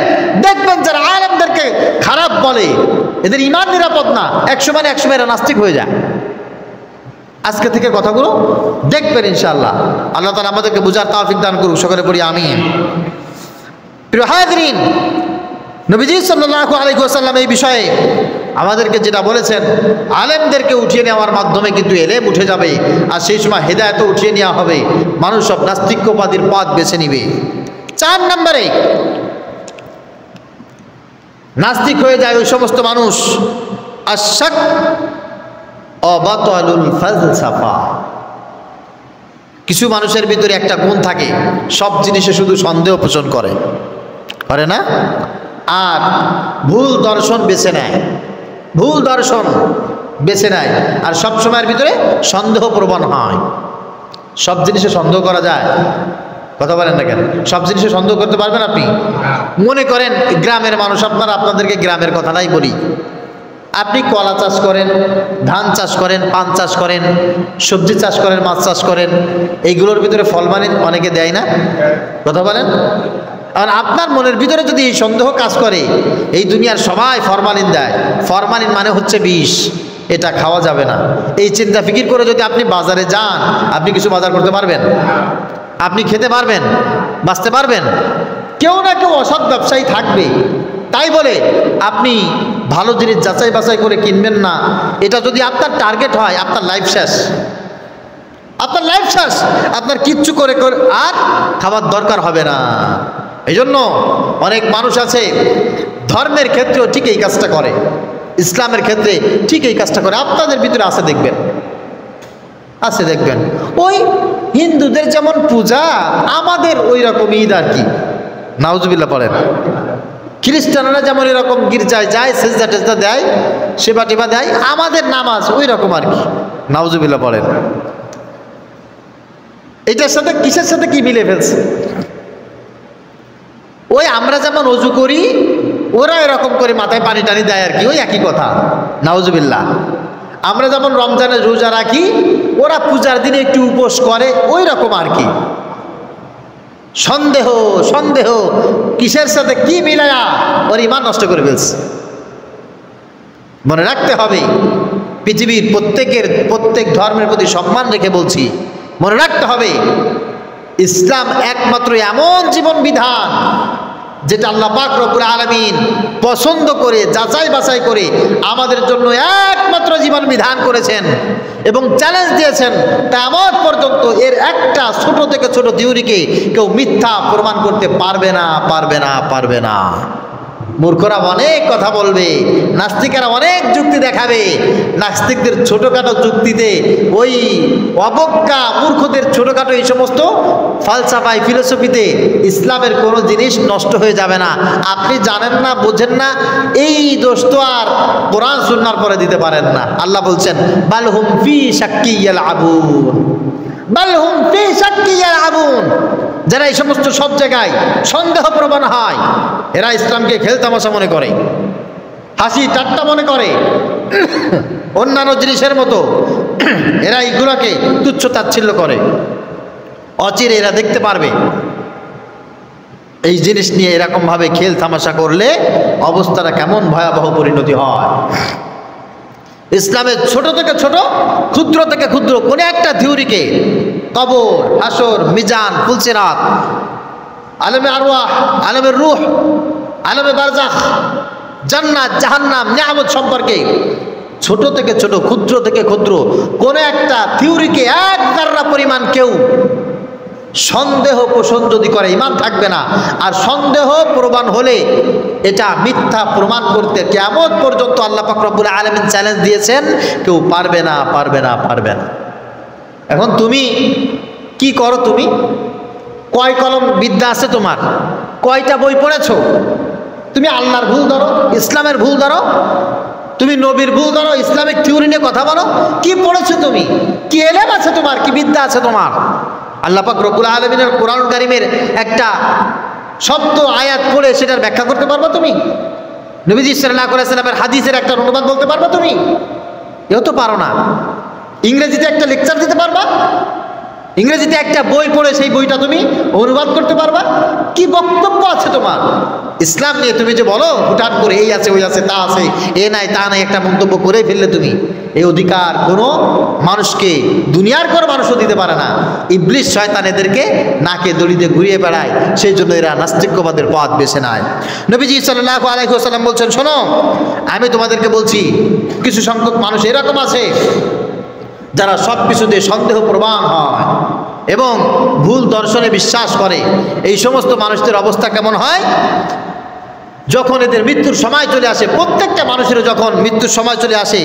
যারা আলেমদেরকে খারাপ বলে এদের ইমান নিরাপদ না, 100 এরা নাস্তিক হয়ে যায়। আজকে থেকে কথাগুলো দেখবেন ইনশাআল্লাহ। আল্লাহ তাআলা আমাদেরকে বুঝার তৌফিক দান করুক, সকলে পড়ি আমিন। প্রিয় হাজিরিন, নবীজি সাল্লাল্লাহু আলাইহি ওয়াসাল্লাম এই বিষয়ে আমাদেরকে যেটা বলেছেন, আলেমদেরকে উঠিয়ে নেওয়ার মাধ্যমে কিন্তু এলেম উঠে যাবে, আর সেই সময় হেদায়েতও উঠিয়ে নেওয়া হবে, মানুষ সব নাস্তিক্যবাদীর পথ বেছে নিবে। 4 নম্বরে নাস্তিক হয়ে যায় ওই সমস্ত মানুষ আশাক অবাতালুল ফালসাফা। কিছু মানুষের ভিতরে একটা গুণ থাকে, সব জিনিসে শুধু সন্দেহ পোষণ করে না, আর ভুল দর্শন বেছে নেয়, আর সব সময়ের ভিতরে সন্দেহ প্রবণ হয়। সব জিনিসে সন্দেহ করা যায়? কথা বলেন না কেন? সব জিনিসে সন্দেহ করতে পারবেন আপনি? মনে করেন গ্রামের মানুষ, আপনাদেরকে গ্রামের কথাটাই বলি, আপনি কলা চাষ করেন, ধান চাষ করেন, পান চাষ করেন, সবজি চাষ করেন, মাছ চাষ করেন, এইগুলোর ভিতরে ফলমানি অনেকে দেয় না? কথা বলেন। আর আপনার মনের ভিতরে যদি এই সন্দেহ কাজ করে, এই দুনিয়ার সবাই ফরমালিন দেয়, ফরমালিন মানে হচ্ছে বিষ, এটা খাওয়া যাবে না, এই চিন্তা ফিকির করে যদি আপনি বাজারে যান, আপনি কিছু বাজার করতে পারবেন? আপনি খেতে পারবেন? বাঁচতে পারবেন? কেউ না কেউ অসৎ ব্যবসায়ী থাকবে, তাই বলে আপনি ভালো জিনিস যাচাই বাছাই করে কিনবেন না। এটা যদি আপনার টার্গেট হয়, আপনার লাইফ শেষ, আপনার লাইফ শেষ, আপনার কিচ্ছু করে করে আর খাবার দরকার হবে না। এই জন্য অনেক মানুষ আছে ধর্মের ক্ষেত্রেও ঠিক এই কাজটা করে, ইসলামের ক্ষেত্রে ঠিক এই কাজটা করে। আপনাদের ভিতরে আছে দেখবেন, আছে দেখবেন। ওই হিন্দুদের যেমন পূজা, আমাদের ওই রকম ঈদ আর কি, নাউজুবিল্লাহ পড়েন। খ্রিস্টানরা যেমন এরকম গির্জায় যায়, সেজদা টেজদা দেয়, সেবা টেবা দেয়, আমাদের নামাজ ওই রকম আর কি, নাউজুবিল্লাহ পড়েন। এটার সাথে কিসের সাথে কি মিলে ফেলছে? ওই আমরা যেমন অজু করি, ওরা এরকম করে মাথায় পানি টানি দেয় আর কি, ওই একই কথা, নাউজুবিল্লাহ। আমরা যেমন রমজানের রোজা রাখি, ওরা পূজার দিনে একটু উপোস করে, ওই রকম আর কি। সন্দেহ সন্দেহ কিসের সাথে কি মিলায়া ওর ইমান নষ্ট করে ফেলছে। মনে রাখতে হবে, পৃথিবীর প্রত্যেক ধর্মের প্রতি সম্মান রেখে বলছি, মনে রাখতে হবে ইসলাম একমাত্র এমন জীবন বিধান যেটা আল্লাহ পাক রব্বুল আলামিন পছন্দ করে যাচাই বাছাই করে আমাদের জন্য একমাত্র জীবন বিধান করেছেন এবং চ্যালেঞ্জ দিয়েছেন। কিয়ামত পর্যন্ত এর একটা ছোট থেকে ছোট থিওরিকে কেউ মিথ্যা প্রমাণ করতে পারবে না, পারবে না, পারবে না। মূর্খরা অনেক কথা বলবে, নাস্তিকেরা অনেক যুক্তি দেখাবে। নাস্তিকদের ছোটোখাটো যুক্তিতে, ওই অবজ্ঞা মূর্খদের ছোটোখাটো এই সমস্ত ফালসাফায় ফিলোসফিতে ইসলামের কোনো জিনিস নষ্ট হয়ে যাবে না। আপনি জানেন না, বোঝেন না, এই দোষ তো আর কোরআন সুন্নাহর পরে দিতে পারেন না। আল্লাহ বলছেন বাল হুম ফি শাক্কি ইয়ালআবুন, বাল হুম ফি শাক্কি ইয়ালআবুন। যারা এই সমস্ত সব জায়গায় সন্দেহ প্রবণ হয়, এরা ইসলামকে খেলতামাশা মনে করে, হাসি ঠাট্টা মনে করে, অন্যান্য জিনিসের মতো এরা এইগুলোকে তুচ্ছ তাচ্ছিল্য করে। অচিরে এরা দেখতে পারবে এই জিনিস নিয়ে এরকমভাবে খেল তামাশা করলে অবস্থাটা কেমন ভয়াবহ পরিণতি হয়। ইসলামের ছোট থেকে ছোট, ক্ষুদ্র থেকে ক্ষুদ্র কোন একটা থিওরিকে কবর, হাসর, মিজান, ফুলসিরাত, আলমে আরওয়াহ, আলমে রূহ, আলমে বারজাখ, জান্নাত, জাহান্নাম, নিয়ামত সম্পর্কে ছোট থেকে ছোট, ক্ষুদ্র থেকে ক্ষুদ্র কোন একটা থিওরিকে এক যাররা পরিমাণ কেউ সন্দেহ পোষণ যদি করে, ঈমান থাকবে না। আর সন্দেহ প্রমাণ হলে এটা মিথ্যা প্রমাণ করতে কিয়ামত পর্যন্ত আল্লাহ পাক রব্বুল আলামিন চ্যালেঞ্জ দিয়েছেন, কেউ পারবে না, পারবে না, পারবে না। এখন তুমি কি করো? তুমি কয় কলম বিদ্যা আছে তোমার? কয়টা বই পড়েছো? তুমি আল্লাহর ভুল ধরো, ইসলামের ভুল ধরো, তুমি নবীর ভুল ধরো, ইসলামিক থিওরি নিয়ে কথা বলো। কি পড়েছো তুমি? কি এলেম আছে তোমার? কি বিদ্যা আছে তোমার? আল্লাহ পাক রব্বুল আলামিনের কোরআন কারীমের একটা শব্দ আয়াত পড়ে সেটার ব্যাখ্যা করতে পারবা তুমি? নবীজি সাল্লাল্লাহু আলাইহি ওয়াসাল্লামের হাদিসের একটা অনুবাদ বলতে পারবা তুমি? এও তো পারো না। ইংরেজিতে একটা লেকচার দিতে পারবা? ইংরেজিতে একটা বই পড়ে সেই বইটা তুমি অনুবাদ করতে পারবা? কি বক্তব্য আছে তোমার ইসলাম নিয়ে? তুমি যে বলো হুটহাট করে এই আছে, ওই আছে, তা আছে, এ নাই, তা নাই, একটা মন্তব্য করে ফেললে তুমি, এই অধিকার কোনো মানুষকে, দুনিয়ার কোনো মানুষও দিতে পারে না। ইবলিস শয়তান এদেরকে নাকে দড়িতে ঘুরিয়ে বেড়ায়, সেই জন্য এরা নাস্তিক্যবাদের পথ বেছে নেয়। নবীজি সাল্লাল্লাহু আলাইহি ওয়াসাল্লাম বলছেন, শোনো, আমি তোমাদেরকে বলছি কিছু সংখ্যক মানুষ এরকম আছে যারা সব কিছুতে সন্দেহ প্রবণ হয় এবং ভুল দর্শনে বিশ্বাস করে। এই সমস্ত মানুষদের অবস্থা কেমন হয়? যখন এদের মৃত্যুর সময় চলে আসে, প্রত্যেকটা মানুষের যখন মৃত্যুর সময় চলে আসে,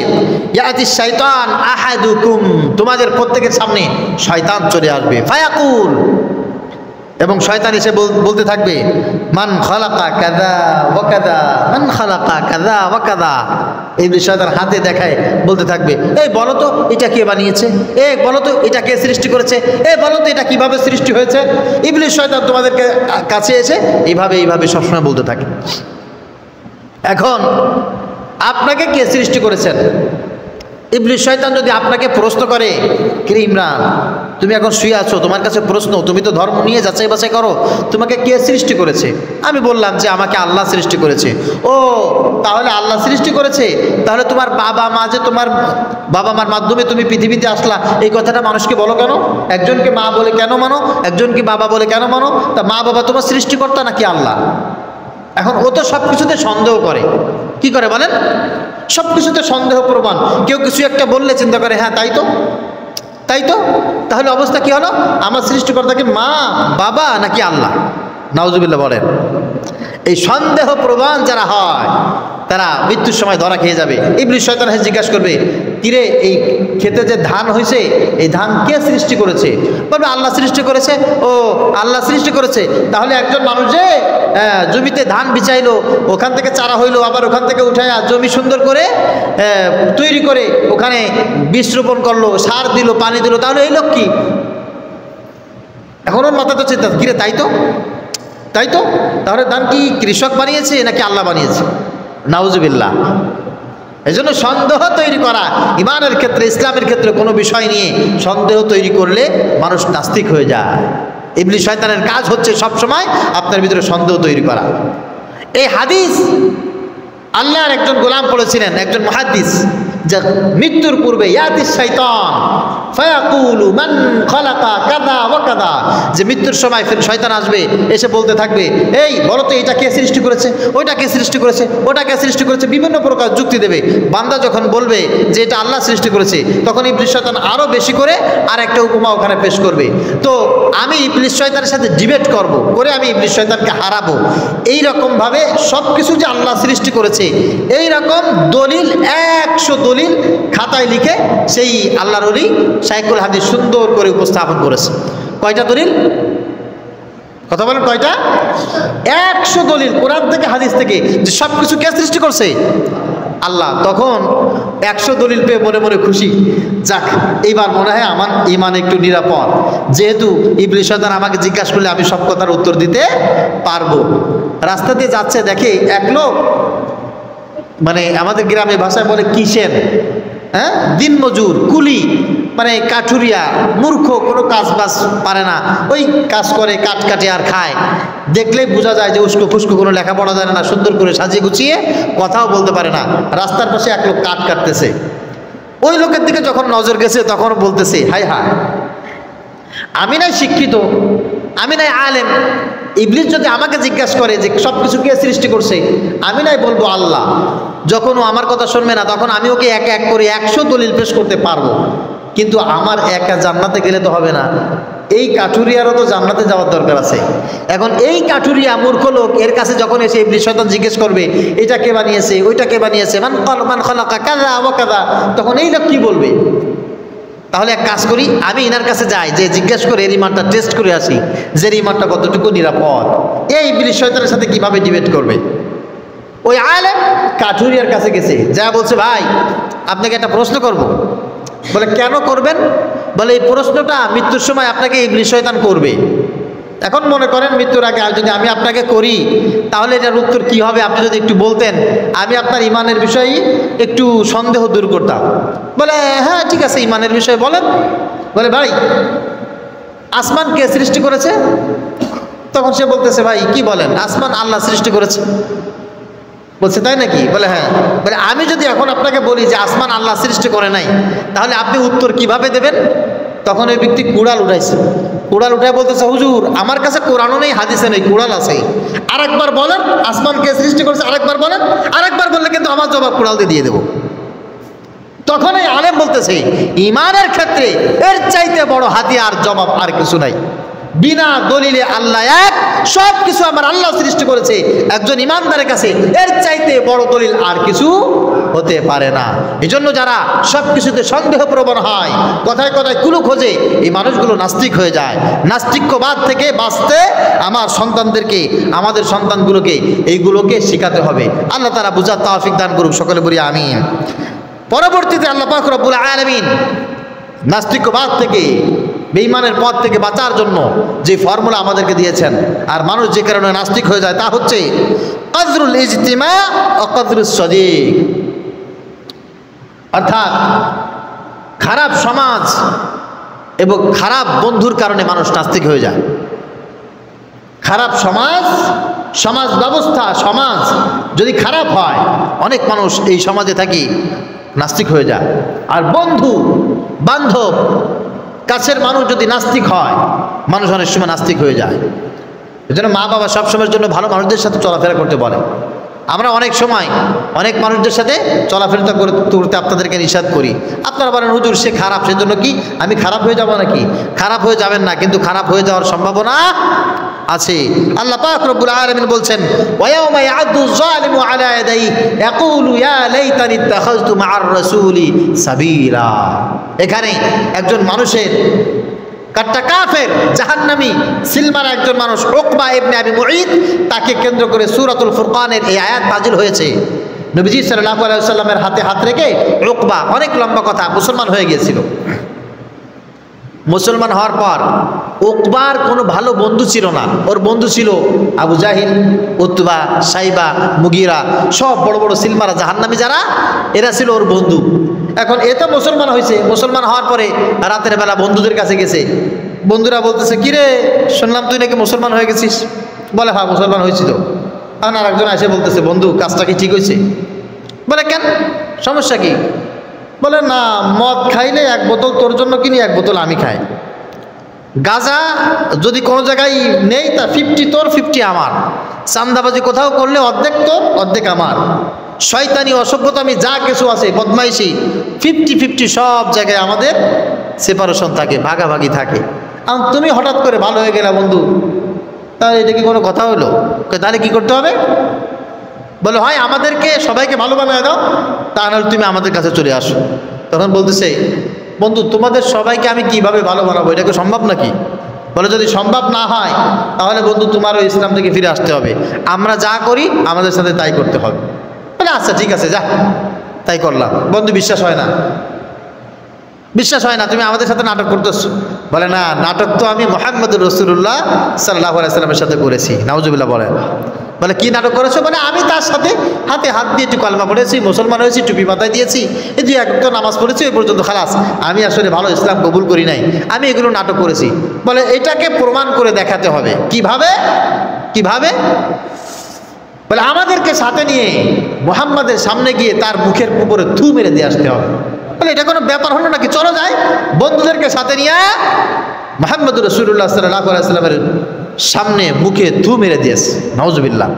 ইয়াতিশ শাইতান আহাদুকুম, তোমাদের প্রত্যেকের সামনে শয়তান চলে আসবে, ফায়াকুল, এবং শয়তান এসে বলতে থাকবে, মান খালাকা কাযা ওয়া কাযা, মান খালাকা কাযা ওয়া কাযা। এই শয়তান হাতে দেখায় বলতে থাকবে, এই বলো তো এটা কে বানিয়েছে, এ বলো তো এটা কে সৃষ্টি করেছে, এ বলো তো এটা কিভাবে সৃষ্টি হয়েছে। ইবলিস শয়তান তোমাদেরকে কাছে এসে এইভাবে সবসময় বলতে থাকে। এখন আপনাকে কে সৃষ্টি করেছেন? ইবলিস শয়তান যদি আপনাকে প্রশ্ন করে, কে ইমরান তুমি এখন শুয়ে আছো, তোমার কাছে প্রশ্ন, তুমি তো ধর্ম নিয়ে যাচাই বাছাই করো, তোমাকে কে সৃষ্টি করেছে? আমি বললাম যে আমাকে আল্লাহ সৃষ্টি করেছে। ও তাহলে আল্লাহ সৃষ্টি করেছে, তাহলে তোমার বাবা মা, যে তোমার বাবা মার মাধ্যমে তুমি পৃথিবীতে আসলা, এই কথাটা মানুষকে বলো কেন? একজনকে মা বলে কেন মানো, একজনকে বাবা বলে কেন মানো? তা মা বাবা তোমার সৃষ্টিকর্তা নাকি আল্লাহ? এখন ও তো সব কিছুতে সন্দেহ করে। কি করে বলেন? সব কিছুতে সন্দেহ প্রমাণ। কেউ কিছু একটা বললে চিন্তা করে হ্যাঁ তাই তো, তাই তো, তাহলে অবস্থা কি হলো? আমার সৃষ্টিকর্তাকে মা বাবা নাকি আল্লাহ? নাউজুবিল্লাহ বলেন। এই সন্দেহ প্রমাণ যারা হয় তারা মৃত্যুর সময় ধরা খেয়ে যাবে। ইবলিস শয়তান এসে জিজ্ঞাসা করবে, কিরে এই খেতে যে ধান হয়েছে, এই ধান কে সৃষ্টি করেছে? বলবে আল্লাহ সৃষ্টি করেছে। ও আল্লাহ সৃষ্টি করেছে, তাহলে একজন মানুষ যে জমিতে ধান বিছাইলো, ওখান থেকে চারা হইলো, আবার ওখান থেকে উঠায় জমি সুন্দর করে তৈরি করে ওখানে বীজ রোপণ করলো, সার দিল, পানি দিল, তাহলে এই লোক কি? এখন ওর মাথা তো চিন্তা, কিরে তাই তো, তাই তো, তাহলে ধান কি কৃষক বানিয়েছে নাকি আল্লাহ বানিয়েছে? নাউজুবিল্লাহ। এই জন্য সন্দেহ তৈরি করা ইমানের ক্ষেত্রে, ইসলামের ক্ষেত্রে কোনো বিষয় নিয়ে সন্দেহ তৈরি করলে মানুষ নাস্তিক হয়ে যায়। ইবলিস শয়তানের কাজ হচ্ছে সবসময় আপনার ভিতরে সন্দেহ তৈরি করা। এই হাদিস আল্লাহর একজন গোলাম পড়েছিলেন, একজন মুহাদ্দিস, যে মৃত্যুর পূর্বে ইয়াতিস শয়তান ফায়াকুলু মান খালাকা কাযা ওয়া কাযা, যে মৃত্যুর সময় ফির শয়তান আসবে, এসে বলতে থাকবে, এই বলো তো এটা কে সৃষ্টি করেছে, ওইটা কে সৃষ্টি করেছে, ওটা কে সৃষ্টি করেছে, বিভিন্ন প্রকার যুক্তি দেবে। বান্দা যখন বলবে যে এটা আল্লাহ সৃষ্টি করেছে, তখন ইবলিস শয়তান আরও বেশি করে আর একটা উপমা ওখানে পেশ করবে। তো আমি ইবলিস শয়তানের সাথে ডিবেট করব, করে আমি ইবলিস শয়তানকে হারাবো। এই রকমভাবে সব কিছু যে আল্লাহ সৃষ্টি করেছে এই রকম দলিল 100 দলিল খাতায় লিখে সেই আল্লাহর ওলি শাইখুল হাদিস সুন্দর করে উপস্থাপন করেছে। কয়টা দলিল? কথা বলেন কয়টা? 100 দলিল কোরআন থেকে হাদিস থেকে, যে সব কিছু কে সৃষ্টি করছে? আল্লাহ। তখন 100 দলিল পেয়ে মনে মনে খুশি, যাক এইবার মনে হয় আমার ইমান একটু নিরাপদ, যেহেতু ইবলিস শয়তান আমাকে জিজ্ঞাসা করলে আমি সব কথার উত্তর দিতে পারবো। রাস্তা দিয়ে যাচ্ছে, দেখে এক লোক, মানে আমাদের গ্রামে ভাষায় বলে কিসেন, হ্যাঁ, দিনমজুর, কুলি, মানে কাঠুরিয়া, মূর্খ, কোনো কাজ বাজ পারে না, ওই কাজ করে, কাঠ কাটে আর খায়। দেখলেই বোঝা যায় যে উস্কো ফুস্কো, কোনো লেখাপড়া জানে না, সুন্দর করে সাজিয়ে গুছিয়ে কথাও বলতে পারে না। রাস্তার পাশে এক লোক কাঠ কাটতেছে। ওই লোকের দিকে যখন নজর গেছে তখন বলতেছে, হায় হায়, আমি নাই শিক্ষিত, আমি নাই আলেম, ইবলিস যদি আমাকে জিজ্ঞাসা করে যে সব কিছু কে সৃষ্টি করছে, আমি নাই বলবো আল্লাহ। যখন ও আমার কথা শুনবে না, তখন আমি ওকে এক এক করে 100 দলিল পেশ করতে পারবো। কিন্তু আমার একা জান্নাতে গেলে তো হবে না, এই কাঠুরিয়ারও তো জান্নাতে যাওয়ার দরকার আছে। এখন এই কাঠুরিয়া মূর্খ লোক এর কাছে যখন এসে ইবলিস শয়তান জিজ্ঞেস করবে এটা কে বানিয়েছে, ওইটা কে বানিয়েছে, মান খালাকা কাযা ওয়া কাযা, তখন এই লোক কি বলবে? তাহলে এক কাজ করি, আমি ইনার কাছে যাই, যে জিজ্ঞেস করে এর ইমানটা টেস্ট করে আসি, যে ইমানটা কতটুকু নিরাপদ। এই ইবলিস শয়তানের সাথে কিভাবে ডিবেট করবে? ওই আলেম কাঠুরিয়ার কাছে গেছে, যা বলছে, ভাই আপনাকে একটা প্রশ্ন করব। বলে কেন করবেন? বলে এই প্রশ্নটা মৃত্যুর সময় আপনাকে ইবলিস শয়তান করবে। এখন মনে করেন মৃত্যুর আগে যদি আমি আপনাকে করি, তাহলে এটার উত্তর কি হবে আপনি যদি একটু বলতেন, আমি আপনার ইমানের বিষয়ে একটু সন্দেহ দূর করতাম। বলে হ্যাঁ ঠিক আছে, ইমানের বিষয়ে বলেন। বলে ভাই আসমান কে সৃষ্টি করেছে? তখন সে বলতেছে, ভাই কি বলেন, আসমান আল্লাহ সৃষ্টি করেছে। বলছে তাই নাকি? বলে হ্যাঁ। বলে আমি যদি এখন আপনাকে বলি যে আসমান আল্লাহ সৃষ্টি করে নাই, তাহলে আপনি উত্তর কিভাবে দেবেন? তখন ওই ব্যক্তি কুড়াল উঠাইছে, কুড়াল উঠায় বলতেছে, হুজুর আমার কাছে কোরআনও নেই, হাদিসে নেই, কুড়াল আছে, আরেকবার বলেন আসমান কে সৃষ্টি করেছে, আরেকবার বলেন। আরেকবার বললে কিন্তু আমার জবাব কুড়াল দিয়ে দেবো। তখন এই আলেম বলতেছে, ইমানের ক্ষেত্রে এর চাইতে বড় হাতিয়ার জবাব আর কিছু নাই। বিনা দলিলে আল্লাহ এক, সব কিছু আমার আল্লাহ সৃষ্টি করেছে, একজন ইমানদারের কাছে এর চাইতে বড় দলিল আর কিছু হতে পারে না। এই জন্য যারা সব কিছুতে সন্দেহপ্রবণ হয়, কথায় কথায় কুলু খোঁজে, এই মানুষগুলো নাস্তিক হয়ে যায়। নাস্তিক্যবাদ থেকে বাঁচতে আমার সন্তানদেরকে, আমাদের সন্তানগুলোকে এইগুলোকে শেখাতে হবে। আল্লাহ তাআলা বুঝার তৌফিক দান করুক, সকলে বলি আমিন। পরবর্তীতে আল্লাহ পাক রব্বুল আলামিন নাস্তিক্যবাদ থেকে, বেঈমানের পথ থেকে বাঁচার জন্য যে ফর্মুলা আমাদেরকে দিয়েছেন, আর মানুষ যে কারণে নাস্তিক হয়ে যায় তা হচ্ছে কদরুল ইজতিমা ও কদরুস সদিক। অর্থাৎ খারাপ সমাজ এবং খারাপ বন্ধুর কারণে মানুষ নাস্তিক হয়ে যায়। খারাপ সমাজ ব্যবস্থা, সমাজ যদি খারাপ হয়, অনেক মানুষ এই সমাজে থাকি নাস্তিক হয়ে যায়। আর বন্ধু বান্ধব কাছের মানুষ যদি নাস্তিক হয়, মানুষ অনেক সময় নাস্তিক হয়ে যায়। এই জন্য মা বাবা সবসময়ের জন্য ভালো মানুষদের সাথে চলাফেরা করতে বলে। আমরা অনেক সময় অনেক মানুষদের সাথে চলাফেরা করতে আপনাদেরকে নিষেধ করি। আপনারা বলেন হুজুর সে খারাপ, সেজন্য কি আমি খারাপ হয়ে যাব নাকি? খারাপ হয়ে যাবেন না, কিন্তু খারাপ হয়ে যাওয়ার সম্ভাবনা আছে। আল্লাহ পাক রব্বুল আলামিন বলছেন, ওয়ায়াউমা ইয়াদু যালিমু আলা ইয়াদাইহি ইয়াকুলু ইয়া লাইতানি ইত্তাখাযতু মা'আর রাসূলি সাবিলা। এখানে একজন মানুষের কাট্টা কাফের জাহান্নামী সিলমারা একজন মানুষ উকবা ইবনে আবি মুঈত, তাকে কেন্দ্র করে সূরাতুল ফুরকানের এই আয়াত নাযিল হয়েছে। নবীজি সাল্লাল্লাহু আলাইহি ওয়াসাল্লামের হাতে হাত রেখে উকবা, অনেক লম্বা কথা, মুসলমান হয়ে গিয়েছিল। মুসলমান হওয়ার পর উকবার কোনো ভালো বন্ধু ছিল না। ওর বন্ধু ছিল আবু জাহিল, উতবা, সাইবা, মুগিরা, সব বড় বড় সিলমারা জাহান্নামী যারা, এরা ছিল ওর বন্ধু। এখন এ তো মুসলমান হয়েছে, মুসলমান হওয়ার পরে রাতের বেলা বন্ধুদের কাছে গেছে। বন্ধুরা বলতেছে, কিরে শুনলাম তুই নাকি মুসলমান হয়ে গেছিস? বলে হ্যাঁ মুসলমান হয়েছি তো। আর একজন এসে বলতেছে, বন্ধু কাজটা কি ঠিক হয়েছে? বলে কেন, সমস্যা কি? বলে না, মদ খাইলে এক বোতল তোর জন্য কিনি, এক বোতল আমি খাই। গাঁজা যদি কোনো জায়গায় নেই তা 50 তোর 50 আমার। চান্দাবাজি কোথাও করলে অর্ধেক তোর অর্ধেক আমার। শয়তানি অসভ্যতামি যা কিছু আছে, বদমাইশি 50-50 সব জায়গায় আমাদের সেপারেশন থাকে, ভাগাভাগি থাকে। আর তুমি হঠাৎ করে ভালো হয়ে গেলা বন্ধু, তাহলে এটা কি কোনো কথা হলো? তাহলে কি করতে হবে? বলে হয় আমাদেরকে সবাইকে ভালো বানায় দাও, তা নাহলে তুমি আমাদের কাছে চলে আসো। তখন বলতেছে, বন্ধু তোমাদের সবাইকে আমি কিভাবে ভালো বানাবো, এটা কি সম্ভব নাকি? বলে যদি সম্ভব না হয় তাহলে বন্ধু তোমারও ইসলাম থেকে ফিরে আসতে হবে। আমরা যা করি আমাদের সাথে তাই করতে হবে। বলে আচ্ছা ঠিক আছে, যা তাই করলাম। বন্ধু বিশ্বাস হয় না, বিশ্বাস হয় না, তুমি আমাদের সাথে নাটক করতেছো। বলে না, নাটক তো আমি মুহাম্মদুর রাসূলুল্লাহ সাল্লাল্লাহু আলাইহি সাল্লামের সাথে করেছি। নাউজুবিল্লাহ বলে। বলে কি নাটক করেছো? বলে আমি তার সাথে হাতে হাত দিয়ে একটু কলমা পড়েছি, মুসলমান হয়েছি, টুপি মাথায় দিয়েছি, এই যে এক নামাজ পড়েছি, এই পর্যন্ত খালাস। আমি আসলে ভালো ইসলাম কবুল করি নাই, আমি এগুলো নাটক করেছি। বলে এটাকে প্রমাণ করে দেখাতে হবে। কিভাবে? কিভাবে? বলে আমাদেরকে সাথে নিয়ে মুহাম্মাদের সামনে গিয়ে তার মুখের উপরে থু মেরে দিয়ে আসতে হবে। বলে এটা কোনো ব্যাপার হলো নাকি? চলো যাই। বন্ধুদেরকে সাথে নিয়ে মুহাম্মদুর রাসূলুল্লাহ সাল্লাল্লাহু আলাইহি ওয়াসাল্লামের সামনে মুখে থু মেরে দিয়েছে। নাউজুবিল্লাহ।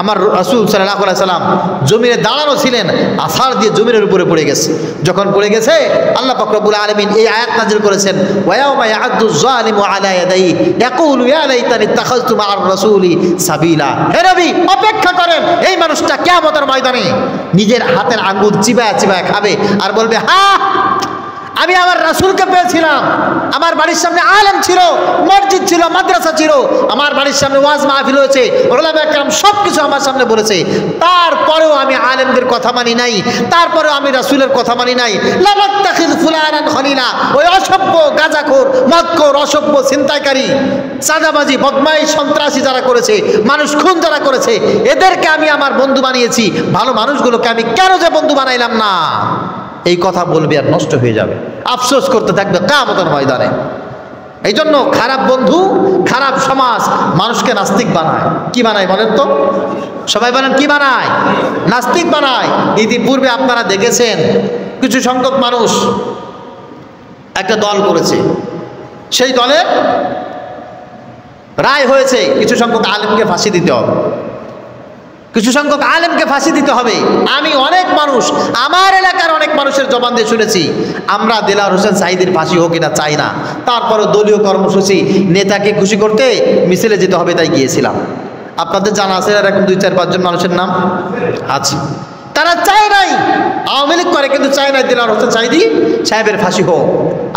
আমার রাসূল সাল্লাল্লাহু আলাইহি ওয়াসাল্লাম জমিনে দাঁড়ানো ছিলেন, আছাড় দিয়ে জমিনের উপরে পড়ে গেছে। যখন পড়ে গেছে, আল্লাহ পাক রব্বুল আলামিন এই আয়াত নাযিল করেছেন, ওয়ায়াউমা ইয়া'আদ্দু যালিমু আলা ইয়াদাইহি ইয়াকুলু ইয়া লাইতানি ইত্তাখাযতু মা'আর রাসূলি সাবিলা। হে নবী, অপেক্ষা করেন, এই মানুষটা কিয়ামতের ময়দানে নিজের হাতের আঙ্গুল চিবায় চিবায় খাবে আর বলবে, হ্যাঁ আমি আমার রাসূলকে পেয়েছিলাম, আমার বাড়ির সামনে আলেম ছিল, মসজিদ ছিল, মাদ্রাসা ছিল, আমার বাড়ির সামনে ওয়াজ মাহফিল হয়েছে, উলামায়ে কেরাম সব কিছু আমার সামনে বলেছে, তারপরেও আমি আলেমদের কথা মানি নাই, তারপরেও আমি রাসূলের কথা মানি নাই। লামাত্তাখিয ফুলানান খলিলা। ওই অসভ্য গাঁজাখোর, মদখোর, অসভ্য ছিনতাইকারী, চাঁদাবাজি, বদমাইশ, সন্ত্রাসী যারা করেছে, মানুষ খুন যারা করেছে, এদেরকে আমি আমার বন্ধু বানিয়েছি, ভালো মানুষগুলোকে আমি কেন যে বন্ধু বানাইলাম না? এই কথা বলবে আর নষ্ট হয়ে যাবে, আফসোস করতে থাকবে কিয়ামতের ময়দানে। এই জন্য খারাপ বন্ধু, খারাপ সমাজ মানুষকে নাস্তিক বানায়। কি বানায় বলেন তো? সবাই বলেন কি বানায়? নাস্তিক বানায়। ইতিপূর্বে আপনারা দেখেছেন কিছু সংখ্যক মানুষ একটা দল করেছে, সেই দলের রায় হয়েছে কিছু সংখ্যক আলেমকে ফাঁসি দিতে হবে, কিছু সংখ্যক আলেমকে ফাঁসি দিতে হবে। আমি অনেক মানুষ, আমার এলাকার অনেক মানুষের জবান দিয়ে শুনেছি, আমরা দেলাওয়ার হোসেন সাঈদীর ফাঁসি হোক কিনা চাই না, তারপরে দলীয় কর্মসূচি, নেতাকে খুশি করতে মিছিলে যেতে হবে তাই গিয়েছিলাম। আপনাদের জানা আছে এরকম 2-4-5 জন মানুষের নাম আছে, তারা চায় নাই, আওয়ামী লীগ করে কিন্তু চায় নাই দেলাওয়ার হোসেন সাঈদী সাহেবের ফাঁসি হোক।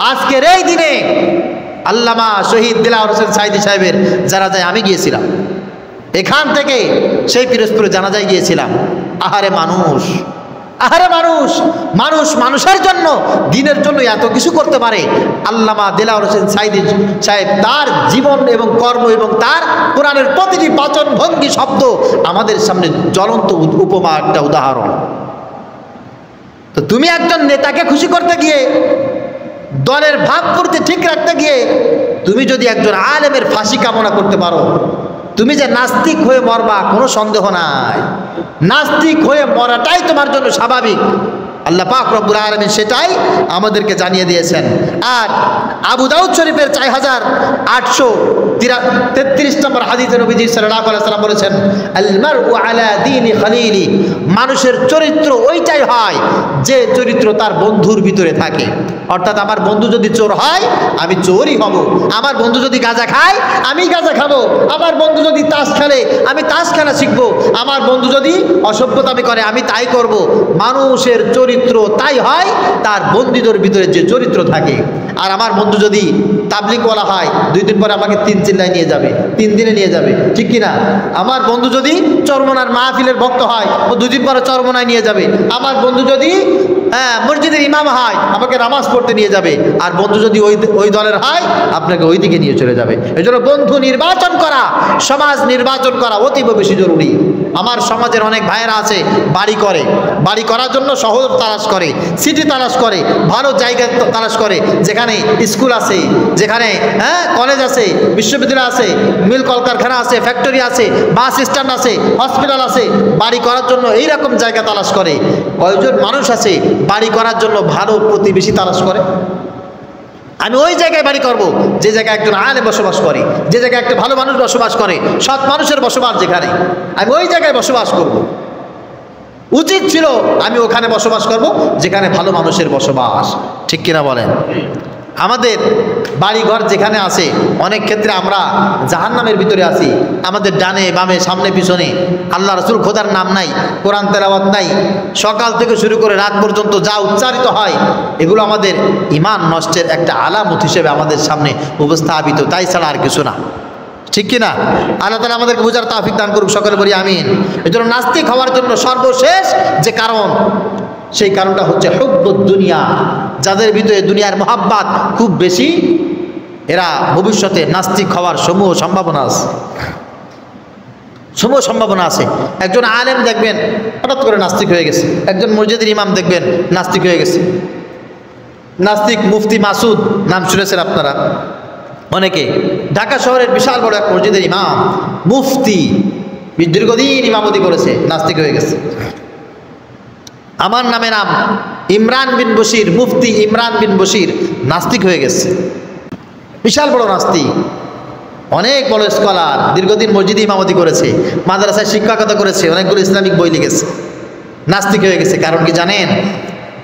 আজকের এই দিনে আল্লামা শহীদ দেলাওয়ার হোসেন সাঈদী সাহেবের জানাজায় আমি গিয়েছিলাম, এখান থেকে সেই পিরোজপুরে জানাজায় গিয়েছিলাম। আহারে মানুষ, আহারে মানুষ, মানুষ মানুষের জন্য, দিনের জন্য এত কিছু করতে পারে। আল্লামা দেলাওয়ার হোসেন সাঈদী সাহেব তার জীবন এবং কর্ম এবং তার কোরআনের প্রতিটি বাচন ভঙ্গি শব্দ আমাদের সামনে জ্বলন্ত উপমা, একটা উদাহরণ। তো তুমি একজন নেতাকে খুশি করতে গিয়ে দলের ভাবমূর্তি ঠিক রাখতে গিয়ে তুমি যদি একজন আলেমের ফাঁসি কামনা করতে পারো, তুমি যে নাস্তিক হয়ে মরবা কোনো সন্দেহ নাই। নাস্তিক হয়ে মরাটাই তোমার জন্য স্বাভাবিক। আল্লাহ পাক রব্বুল আলামিন সেটাই আমাদেরকে জানিয়ে দিয়েছেন। আর আবু দাউদ শরীফের 4833 নম্বর হাদিসে নবীজি সাল্লাল্লাহু আলাইহি ওয়াসাল্লাম বলেছেন, আল মারউ আলা দীনি খলিলি, মানুষের চরিত্র ওইটাই হয় যে চরিত্র তার বন্ধুর ভিতরে থাকে। অর্থাৎ আমার বন্ধু যদি চোর হয় আমি চোরই হব, আমার বন্ধু যদি গাঁজা খায় আমি গাঁজা খাবো, আমার বন্ধু যদি তাস খেলে আমি তাস খেলা শিখবো, আমার বন্ধু যদি অসভ্যতামি করে আমি তাই করব। মানুষের চরিত্র তাই হয় তার বন্ধুদের ভিতরে যে চরিত্র থাকে। আর আমার বন্ধু যদি তাবলিগওয়ালা হয় 2 দিন পরে আমাকে 3 চিল্লায় নিয়ে যাবে, 3 দিনে নিয়ে যাবে, ঠিক কিনা? আমার বন্ধু যদি চরমনার মাহফিলের ভক্ত হয় ও 2 দিন পরে চরমনায় নিয়ে যাবে। আমার বন্ধু যদি মসজিদের ইমাম হয় আমাকে নামাজ পড়তে নিয়ে যাবে। আর বন্ধু যদি ওই দলের হয় আপনাকে ওই দিকে নিয়ে চলে যাবে। এই জন্য বন্ধু নির্বাচন করা, সমাজ নির্বাচন করা অতীব বেশি জরুরি। আমার সমাজের অনেক ভাইয়েরা আছে বাড়ি করে, বাড়ি করার জন্য শহর তালাশ করে, সিটি তালাশ করে, ভালো জায়গা তালাশ করে, যেখানে স্কুল আছে, যেখানে কলেজ আছে, বিশ্ববিদ্যালয় আছে, মিল কলকারখানা আছে, ফ্যাক্টরি আছে, বাস স্ট্যান্ড আছে, হসপিটাল আছে। বাড়ি করার জন্য এইরকম জায়গা তালাশ করে। কয়জন মানুষ আছে বাড়ি করার জন্য ভালো প্রতিবেশী তালাশ করে? আমি ওই জায়গায় বাড়ি করব যে জায়গায় একজন আলেম বসবাস করে, যে জায়গায় একটা ভালো মানুষ বসবাস করে, সৎ মানুষের বসবাস যেখানে, আমি ওই জায়গায় বসবাস করব। উচিত ছিল আমি ওখানে বসবাস করব যেখানে ভালো মানুষের বসবাস, ঠিক কিনা বলেন? আমাদের বাড়িঘর যেখানে আছে অনেক ক্ষেত্রে আমরা জাহান্নামের ভিতরে আছি। আমাদের ডানে বামে সামনে পিছনে আল্লাহ রাসূল খোদার নাম নাই, কোরআন তেলাওয়াত নাই, সকাল থেকে শুরু করে রাত পর্যন্ত যা উচ্চারিত হয় এগুলো আমাদের ঈমান নষ্টের একটা আলামত হিসেবে আমাদের সামনে উপস্থাপিত, তাই ছাড়া আর কিছু না, ঠিক কিনা? আল্লাহ তাআলা আমাদেরকে বুঝার তৌফিক দান করুক, সকলে বলি আমিন। এজন্য নাস্তিক হওয়ার জন্য সর্বশেষ যে কারণ, সেই কারণটা হচ্ছে হুব্বুদ দুনিয়া। যাদের ভিতরে দুনিয়ার মহাব্বত খুব বেশি, এরা ভবিষ্যতে নাস্তিক হওয়ার সমূহ সম্ভাবনা আছে, সমূহ সম্ভাবনা আছে। একজন আলেম দেখবেন হঠাৎ করে নাস্তিক হয়ে গেছে, একজন মসজিদের ইমাম দেখবেন নাস্তিক হয়ে গেছে। নাস্তিক মুফতি মাসুদ নাম শুনেছেন আপনারা অনেকে, ঢাকা শহরের বিশাল বড় এক মসজিদের ইমাম, মুফতি, দীর্ঘদিন ইমামতি করেছে, নাস্তিক হয়ে গেছে। আমার নামে নাম ইমরান বিন বশির, মুফতি ইমরান বিন বশির নাস্তিক হয়ে গেছে, বিশাল বড় নাস্তিক, অনেক বড় স্কলার, দীর্ঘদিন মসজিদে ইমামতি করেছে, মাদ্রাসায় শিক্ষকতা করেছে, অনেকগুলো ইসলামিক বই লিখেছে, নাস্তিক হয়ে গেছে। কারণ কি জানেন?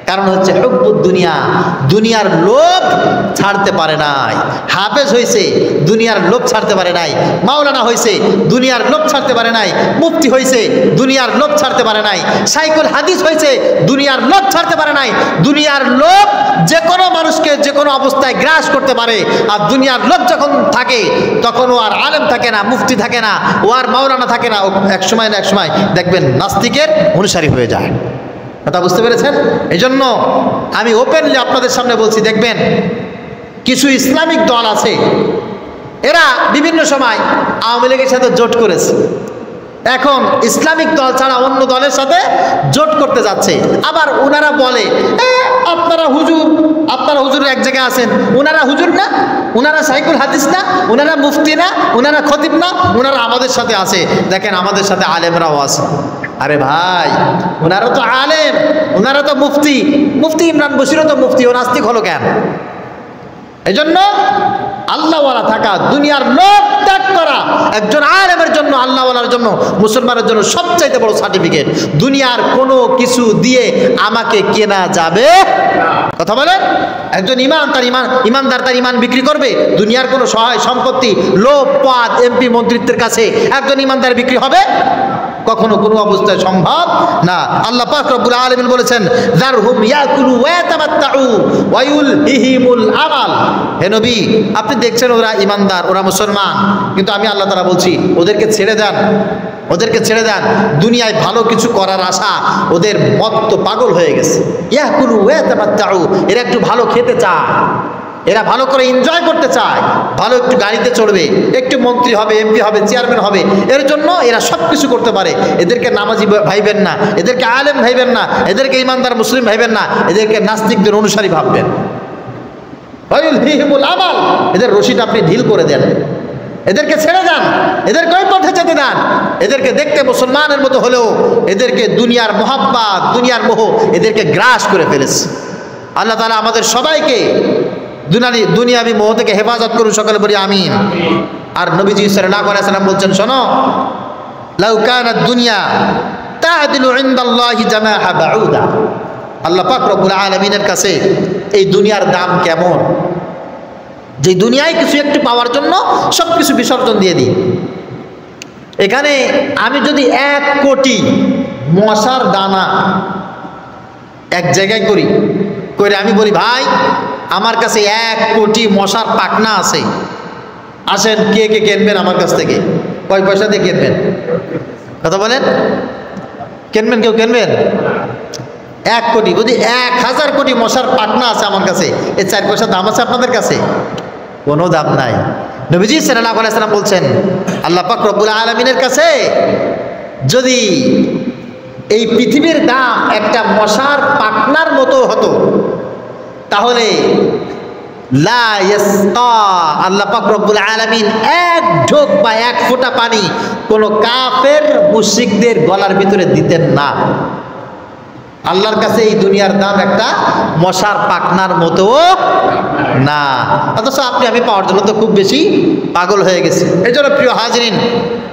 কারণ হচ্ছে হুব্বুদ দুনিয়া, দুনিয়ার লোভ ছাড়তে পারে নাই। হাফেজ হয়েছে, দুনিয়ার লোভ ছাড়তে পারে নাই। মাওলানা হয়েছে, দুনিয়ার লোভ ছাড়তে পারে নাই। মুফতি হয়েছে, দুনিয়ার লোভ ছাড়তে পারে নাই। শাইখুল হাদিস হয়েছে, দুনিয়ার লোভ ছাড়তে পারে নাই। দুনিয়ার লোভ যে কোনো মানুষকে যে কোনো অবস্থায় গ্রাস করতে পারে। আর দুনিয়ার লোভ যখন থাকে তখন ও আর আলেম থাকে না, মুফতি থাকে না, ও আর মাওলানা থাকে না, ও এক সময় না এক সময় দেখবেন নাস্তিকের অনুসারী হয়ে যায়। কথা বুঝতে পেরেছেন? এই জন্য আমি ওপেনলি আপনাদের সামনে বলছি, দেখবেন কিছু ইসলামিক দল আছে, এরা বিভিন্ন সময় আওয়ামী লীগের সাথে জোট করেছে, এখন ইসলামিক দল ছাড়া অন্য দলের সাথে জোট করতে যাচ্ছে। আবার ওনারা বলে আপনারা হুজুর এক জায়গায় আছেন, ওনারা হুজুর না, ওনারা শাইখুল হাদিস না, ওনারা মুফতি না, ওনারা খতিব না, ওনারা আমাদের সাথে আছে। দেখেন আমাদের সাথে আলেমরাও আছে। আরে ভাই, ওনারা তো আলেম, ওনারা তো মুফতি, মুফতি ইমরান বশিরও তো মুফতি, ও নাস্তিক হলো কেন? এই জন্য আল্লাহওয়ালা থাকা, দুনিয়ার লোভ ত্যাগ করা একজন আলেমের জন্য, আল্লাহওয়ালার জন্য, মুসলমানের জন্য সবচাইতে বড় সার্টিফিকেট। দুনিয়ার কোনো কিছু দিয়ে আমাকে কেনা যাবে? কথা বলেন? একজন ইমানদার তার ইমান বিক্রি করবে? দুনিয়ার কোনো সহায় সম্পত্তি, লোভ, পদ, এমপি, মন্ত্রিত্বের কাছে একজন ইমানদার বিক্রি হবে? কখনো কোনো অবস্থায় সম্ভব না। আল্লাহ পাক রব্বুল আলামিন বলেছেন, যারহুম ইয়াকুলু ওয়া ইয়াতামাত্তাউ ওয়া ইউলহিহিমুল আমাল। হে নবী, আপনি দেখছেন ওরা ইমানদার, ওরা মুসলমান, কিন্তু আমি আল্লাহ তাআলা বলছি ওদেরকে ছেড়ে দেন, ওদেরকে ছেড়ে দেন। দুনিয়ায় ভালো কিছু করার আশা ওদের মত্ত পাগল হয়ে গেছে। ইয়াকুলু ওয়া ইয়াতামাত্তাউ, এরা একটু ভালো খেতে চায়, এরা ভালো করে এনজয় করতে চায়, ভালো একটু গাড়িতে চড়বে, একটু মন্ত্রী হবে, এমপি হবে, চেয়ারম্যান হবে, এর জন্য এরা সব কিছু করতে পারে। এদেরকে নামাজি ভাইবেন না, এদেরকে আলেম ভাইবেন না, এদেরকে ইমানদার মুসলিম ভাইবেন না, এদেরকে নাস্তিকদের অনুসারী ভাববেন। ওয়ায়ুলহিহিমুল আমাল, এদের রশিটা আপনি ঢিল করে দেন, এদেরকে ছেড়ে যান, এদেরকে ওই পথে যেতে দেন। এদেরকে দেখতে মুসলমানের মতো হলেও এদেরকে দুনিয়ার মোহাব্বত, দুনিয়ার মোহ এদেরকে গ্রাস করে ফেলেছে। আল্লাহ তাআলা আমাদের সবাইকে দুনিয়াবি মোহ থেকে হেফাজত করুন, সকলে বলি আমিন। আর নবীজি সাল্লাল্লাহু আলাইহি ওয়াসাল্লাম বলছেন, শোনো, লাউ কানাত দুনিয়া তা'দিলু ইনদাল্লাহি জানাহা বাউদা, আল্লাহ পাক রব্বুল আলামিনের কাছে এই দুনিয়ার দাম কেমন, যে দুনিয়ায় কিছু একটু পাওয়ার জন্য সব কিছু বিসর্জন দিয়ে দিই। এখানে আমি যদি 1 কোটি মশার দানা এক জায়গায় করে আমি বলি, ভাই আমার কাছে 1 কোটি মশার পাখনা আছে, আসেন কে কে কিনবেন আমার কাছ থেকে, কয় পয়সা দিয়ে কিনবেন? কথা বলেন, কিনবেন? কেউ কিনবেন? 1 কোটি, যদি 1000 কোটি মশার পাখনা আছে আমার কাছে, এই 4 পয়সা দাম আছে আপনাদের কাছে? কোনো দাম নাই। নবীজি সাল্লাল্লাহু আলাইহি ওয়াসাল্লাম বলছেন, আল্লাহ পাক রব্বুল আলামিনের কাছে যদি এই পৃথিবীর দাম একটা মশার পাখনার মতো হতো, তাহলে লা ইয়াসকা, আল্লাহ পাক রব্বুল আলামিন 1 ঢোক বা 1 ফোঁটা পানি কোনো কাফের মুশরিকদের গলার ভিতরে দিতেন না। আল্লাহর কাছে এই দুনিয়ার দাম একটা মশার পাখনার মতো না, অথচ আপনি আমি পাওয়ার জন্য তো খুব বেশি পাগল হয়ে গেছি। এই জন্য প্রিয় হাজিরিন,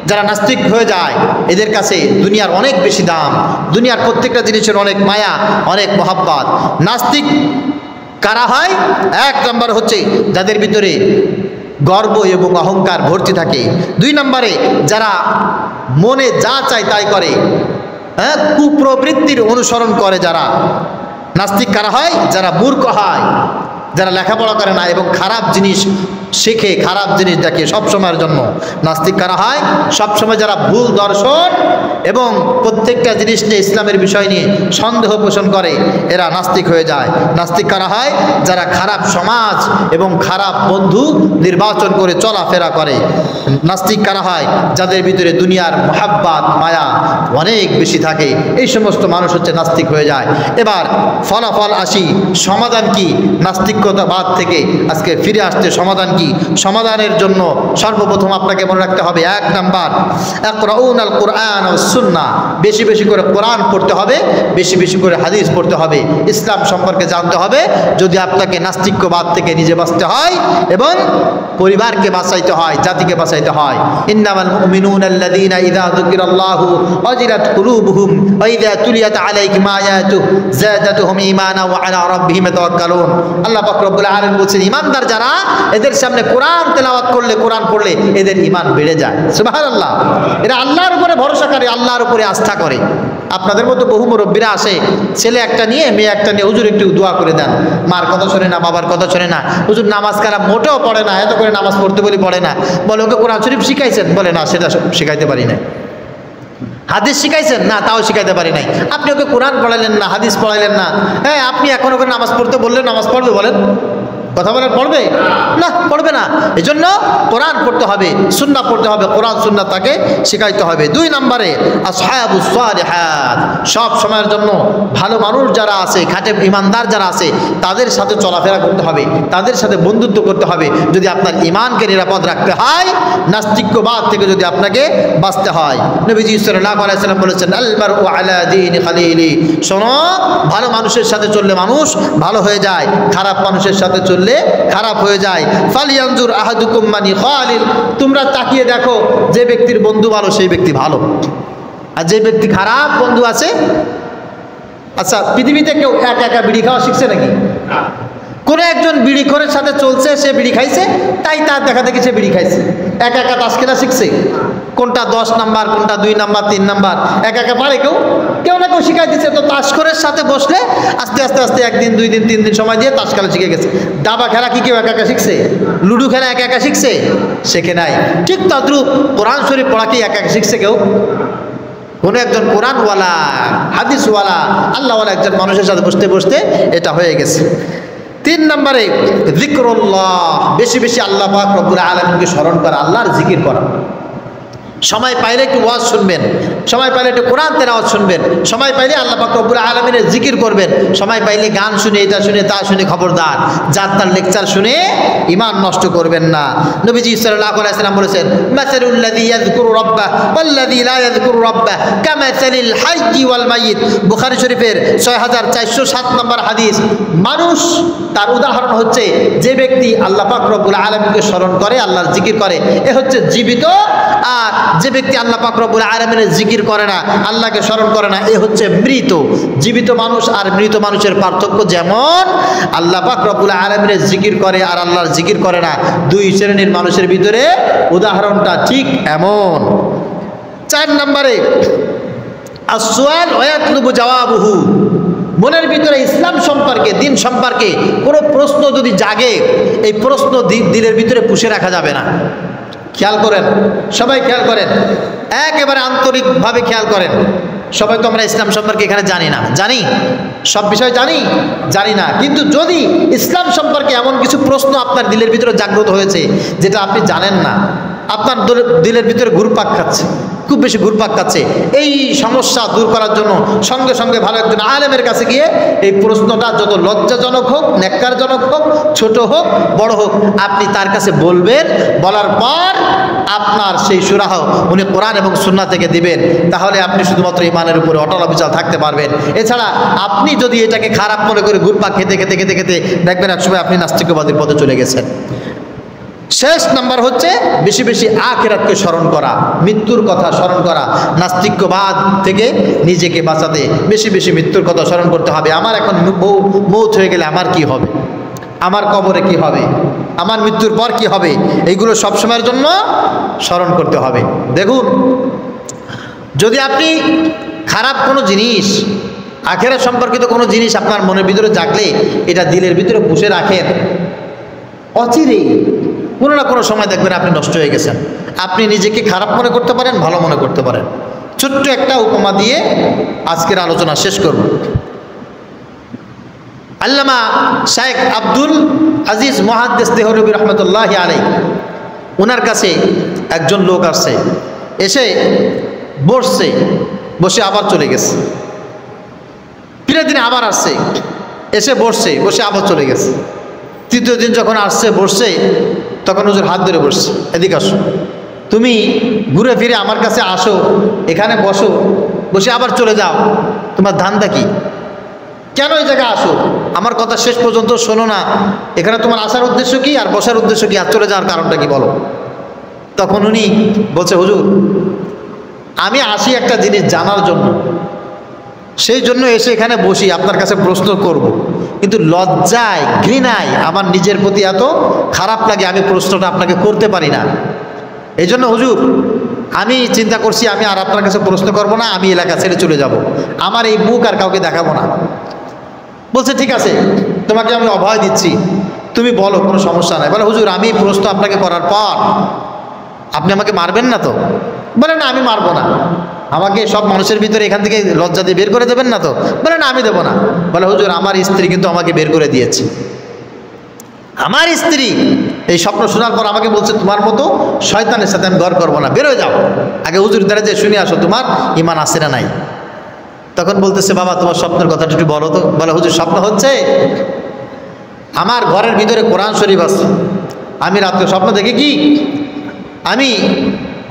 যারা নাস্তিক হয়ে যায় এদের কাছে দুনিয়ার অনেক বেশি দাম, দুনিয়ার প্রত্যেকটা জিনিসের অনেক মায়া, অনেক মহাব্বত। নাস্তিক কারা হয়? 1 নম্বর হচ্ছে যাদের ভিতরে গর্ব এবং অহংকার ভর্তি থাকে। 2 নম্বরে যারা মনে যা চায় তাই করে, কুপ্রবৃত্তির অনুসরণ করে যারা। নাস্তিক কারা হয়? যারা মূর্খ হয়, যারা লেখাপড়া করে না এবং খারাপ জিনিস শেখে, খারাপ জিনিস দেখে সবসময়ের জন্য। নাস্তিক কারা হয়? সবসময় যারা ভুল দর্শন এবং প্রত্যেকটা জিনিস নিয়ে, ইসলামের বিষয় নিয়ে সন্দেহ পোষণ করে, এরা নাস্তিক হয়ে যায়। নাস্তিক কারা হয়? যারা খারাপ সমাজ এবং খারাপ বন্ধু নির্বাচন করে চলাফেরা করে। নাস্তিক কারা হয়? যাদের ভিতরে দুনিয়ার মোহাব্বত, মায়া অনেক বেশি থাকে। এই সমস্ত মানুষ হচ্ছে নাস্তিক হয়ে যায়। এবার ফলাফল আসি, সমাধান কি নাস্তিকতাবাদ থেকে আজকে ফিরে আসতে? সমাধান কি? সমাধানের জন্য সর্বপ্রথম আপনাকে মনে রাখতে হবে, 1 নাম্বার, ইকরাউনাল কুরআন ওয়াস সুন্নাহ, বেশি বেশি করে কোরআন পড়তে হবে, বেশি বেশি করে হাদিস পড়তে হবে, ইসলাম সম্পর্কে জানতে হবে, যদি আপনাকে নাস্তিকবাদ থেকে নিজে বাঁচতে হয় এবং পরিবারকে বাঁচাইতে হয়, জাতিকে বাঁচাইতে হয়। ইন্নামাল মুমিনুনা আল্লাযীনা ইযা যুকিরাল্লাহু ওয়াজিলাত কুলুবুহুম ওয়া ইযা তুলিয়াত আলাইহিম আয়াতুহু যাদাতুহুম ঈমানা ওয়া আলা রাব্বিহিম ইয়াতাওয়াক্কালুন। আল্লাহ পাক রব্বুল আলামিন বলেন, ঈমানদার যারা, এদের সামনে কোরআন তেলাওয়াত করলে, কোরআন পড়লে এদের ঈমান বেড়ে যায়। সুবহানাল্লাহ। এরা আল্লাহর উপরে ভরসা করে, আল্লাহর উপরে আস্থা করে। আপনাদের মতো বহু মুরব্বীরা আসে, ছেলে একটা নিয়ে মেয়ে একটা নিয়ে, হুজুর একটু দোয়া করে দেন, মার কথা শোনে না, বাবার কথা শোনে না, হুজুর নামাজ কালাম মোটেও পড়ে না, এত করে নামাজ পড়তে বলি পড়ে না, বলে ওকে কোরআন শরীফ শিখাইছেন? বলে না, সেটা শিখাইতে পারি না। হাদিস শিখাইছেন? না, তাও শিখাইতে পারি নাই। আপনি ওকে কোরআন পড়াইলেন না, হাদিস পড়াইলেন না, হ্যাঁ আপনি এখন ওকে নামাজ পড়তে বললেন, নামাজ পড়বে? বলেন, কথা বলেন, পড়বে না? পড়বে না। এই জন্য কোরআন পড়তে হবে, সুন্নাহ পড়তে হবে, কোরআন সুন্নাহ তাকে শিখাইতে হবে। 2 নম্বরে আসহাবুস সালিহাত, সব সময়ের জন্য ভালো মানুষ যারা আছে, খাঁটে ইমানদার যারা আছে, তাদের সাথে চলাফেরা করতে হবে, তাদের সাথে বন্ধুত্ব করতে হবে, যদি আপনার ইমানকে নিরাপদ রাখতে হয়, নাস্তিক্যবাদ থেকে যদি আপনাকে বাঁচতে হয়। নবীজি সাল্লাল্লাহু আলাইহি ওয়াসাল্লাম বলেছেন, আল মারউ আলা দীনি খালিলি, শোনো, ভালো মানুষের সাথে চললে মানুষ ভালো হয়ে যায়, খারাপ মানুষের সাথে চললে খারাপ হয়ে যায়। ফালিয়ানজুর আহাদুকুম মানি খালিল, তোমরা তাকিয়ে দেখো, যে ব্যক্তির বন্ধু ভালো সেই ব্যক্তি ভালো, আর যে ব্যক্তি খারাপ বন্ধু আছে। আচ্ছা, পৃথিবীতে কেউ একা একা বিড়ি খাওয়া শিখছে নাকি? কোনো একজন বিড়িখোরের সাথে চলছে, সে বিড়ি খাইছে, তাই তার দেখা দেখি সে বিড়ি খাইছে। একা একা তাস খেলা শিখছে, কোনটা 10 নাম্বার, কোনটা 2 নাম্বার, 3 নাম্বার, একা একা পারে কেউ না কেউ শিখাই দিচ্ছে। তো তাসখোরের সাথে বসলে আস্তে আস্তে আস্তে 1 দিন 2 দিন 3 দিন সময় দিয়ে তাস খেলা শিখে গেছে। দাবা খেলা কি কেউ একা একা শিখছে? লুডু খেলা একা একা শিখছে? শেখে নাই। ঠিক তদ্রুপ কোরআন শরীফ পড়া কি একা একা শিখছে কেউ? কোনো একজন কোরআনওয়ালা, হাদিসওয়ালা, আল্লাহওয়ালা একজন মানুষের সাথে বসতে বসতে এটা হয়ে গেছে। 3 নম্বরে যিকরুল্লাহ, বেশি বেশি আল্লাহ পাক রব্বুল আলামিনকে স্মরণ করা, আল্লাহর জিকির করা। সময় পাইলে একটু ওয়াজ শুনবেন, সময় পাইলে একটু কোরআন তেলাওয়াত শুনবেন, সময় পাইলে আল্লাহ পাক রব্বুল আলামিনের জিকির করবেন, সময় পাইলে গান শুনে এটা শুনে তা শুনে খবরদার যার তার লেকচার শুনে ঈমান নষ্ট করবেন না। নবীজি সাল্লাল্লাহু আলাইহি ওয়াসাল্লাম বলেছেন, মাসালুল্লাযী ইয়াযকুরু রাব্বাহু ওয়াল্লাযী লা ইয়াযকুরু রাব্বাহু কামাসালিল হাইয়্যি ওয়াল মাইয়িত। বুখারী শরীফের 6407 নম্বর হাদিস। মানুষ তার উদাহরণ হচ্ছে যে ব্যক্তি আল্লাহ পাক রব্বুল আলামিনকে স্মরণ করে, আল্লাহর জিকির করে, এ হচ্ছে জীবিত। আর যে ব্যক্তি আল্লাহ পাক রব্বুল আলামিনের জিকির করে না, আল্লাহকে স্মরণ করে না, এ হচ্ছে মৃত। জীবিত মানুষ আর মৃত মানুষের পার্থক্য যেমন আল্লাহ পাক রব্বুল আলামিনের জিকির করে আর আল্লাহর জিকির করে না, দুই শ্রেণীর মানুষের ভিতরে উদাহরণটা ঠিক এমন। 4 নম্বরে আসওয়াল ওয়া ইয়াতলুবু জাওয়াবুহু। মনের ভিতরে ইসলাম সম্পর্কে, দিন সম্পর্কে কোনো প্রশ্ন যদি জাগে, এই প্রশ্ন দিলের ভিতরে পুষে রাখা যাবে না। খেয়াল করেন, সবাই খেয়াল করেন, একেবারে আন্তরিকভাবে খেয়াল করেন। সবাই তো আমরা ইসলাম সম্পর্কে এখানে জানি না, জানি সব বিষয় জানি না, কিন্তু যদি ইসলাম সম্পর্কে এমন কিছু প্রশ্ন আপনার দিলের ভিতরে জাগ্রত হয়েছে যেটা আপনি জানেন না, আপনার দিলের ভিতরে ঘুরপাক খাচ্ছে, খুব বেশি ঘুরপাক খাচ্ছে, এই সমস্যা দূর করার জন্য সঙ্গে সঙ্গে ভালো একজন আলেমের কাছে গিয়ে এই প্রশ্নটা যত লজ্জাজনক হোক, ন্যাক্কারজনক হোক, ছোট হোক, বড় হোক, আপনি তার কাছে বলবেন। বলার পর আপনার সেই সুরাহ উনি কোরআন এবং সুন্নাহ থেকে দিবেন। তাহলে আপনি শুধুমাত্র ঈমানের উপরে অটল অবিচল থাকতে পারবেন। এছাড়া আপনি যদি এটাকে খারাপ মনে করে ঘুরপাক খেতে খেতে খেতে খেতে দেখবেন একসময় আপনি নাস্তিকবাদীর পথে চলে গেছেন। শেষ নাম্বার হচ্ছে বেশি বেশি আখিরাতকে স্মরণ করা, মৃত্যুর কথা স্মরণ করা। নাস্তিক্যবাদ থেকে নিজেকে বাঁচাতে বেশি বেশি মৃত্যুর কথা স্মরণ করতে হবে। আমার এখন মৌত হয়ে গেলে আমার কি হবে, আমার কবরে কি হবে, আমার মৃত্যুর পর কি হবে, এইগুলো সবসময়ের জন্য স্মরণ করতে হবে। দেখুন, যদি আপনি খারাপ কোনো জিনিস, আখিরাত সম্পর্কিত কোনো জিনিস আপনার মনের ভিতরে জাগলে এটা দিলের ভিতরে পুষে রাখেন, অচিরেই কোনো না কোনো সময় দেখবেন আপনি নষ্ট হয়ে গেছেন। আপনি নিজেকে খারাপ মনে করতে পারেন, ভালো মনে করতে পারেন। ছোট্ট একটা উপমা দিয়ে আজকের আলোচনা শেষ করব। আল্লামা শাইখ আব্দুল আজিজ মুহাদ্দিস দেহলভী রহমতুল্লাহি আলাইহি, ওনার কাছে একজন লোক আসছে, এসে বসছে, বসে আবার চলে গেছে। ফিরে দিনে আবার আসছে, এসে বসছে, বসে আবার চলে গেছে। তৃতীয় দিন যখন আসছে, বসছে, তখন হুজুর হাত ধরে বসছে, এদিকে আসো, তুমি ঘুরে ফিরে আমার কাছে আসো, এখানে বসো, বসে আবার চলে যাও, তোমার ধান্দা কি? কেন এই জায়গায় আসো? আমার কথা শেষ পর্যন্ত শোনো না। এখানে তোমার আসার উদ্দেশ্য কি আর বসার উদ্দেশ্য কি আর চলে যাওয়ার কারণটা কি বলো? তখন উনি বলছে, হুজুর আমি আসি একটা জিনিস জানার জন্য, সেই জন্য এসে এখানে বসি, আপনার কাছে প্রশ্ন করব, কিন্তু লজ্জায় ঘৃণায় আমার নিজের প্রতি এত খারাপ লাগে আমি প্রশ্নটা আপনাকে করতে পারি না। এই জন্য হুজুর আমি চিন্তা করছি আমি আর আপনার কাছে প্রশ্ন করব না, আমি এলাকা ছেড়ে চলে যাব, আমার এই মুখ আর কাউকে দেখাবো না। বলছে ঠিক আছে, তোমাকে আমি অভয় দিচ্ছি, তুমি বলো, কোনো সমস্যা নাই। বলে হুজুর আমি প্রশ্ন আপনাকে করার পর আপনি আমাকে মারবেন না তো? বলে না, আমি মারবো না। আমাকে সব মানুষের ভিতরে এখান থেকে লজ্জা দিয়ে বের করে দেবেন না তো? বলে না, আমি দেবো না। বলে হুজুর আমার স্ত্রী কিন্তু আমাকে বের করে দিয়েছে। আমার স্ত্রী এই স্বপ্ন শোনার পর আমাকে বলছে তোমার মতো শয়তানের সাথে আমি ঘর করবো না, বেরোয় যাও। আগে হুজুর দ্বারা যে শুনে আসো তোমার ঈমান আছে না নাই। তখন বলতেছে বাবা তোমার স্বপ্নের কথাটা একটু বলো তো। বলে হুজুর স্বপ্ন হচ্ছে আমার ঘরের ভিতরে কোরআন শরীফ আছে, আমি রাত্রে স্বপ্ন দেখি কি আমি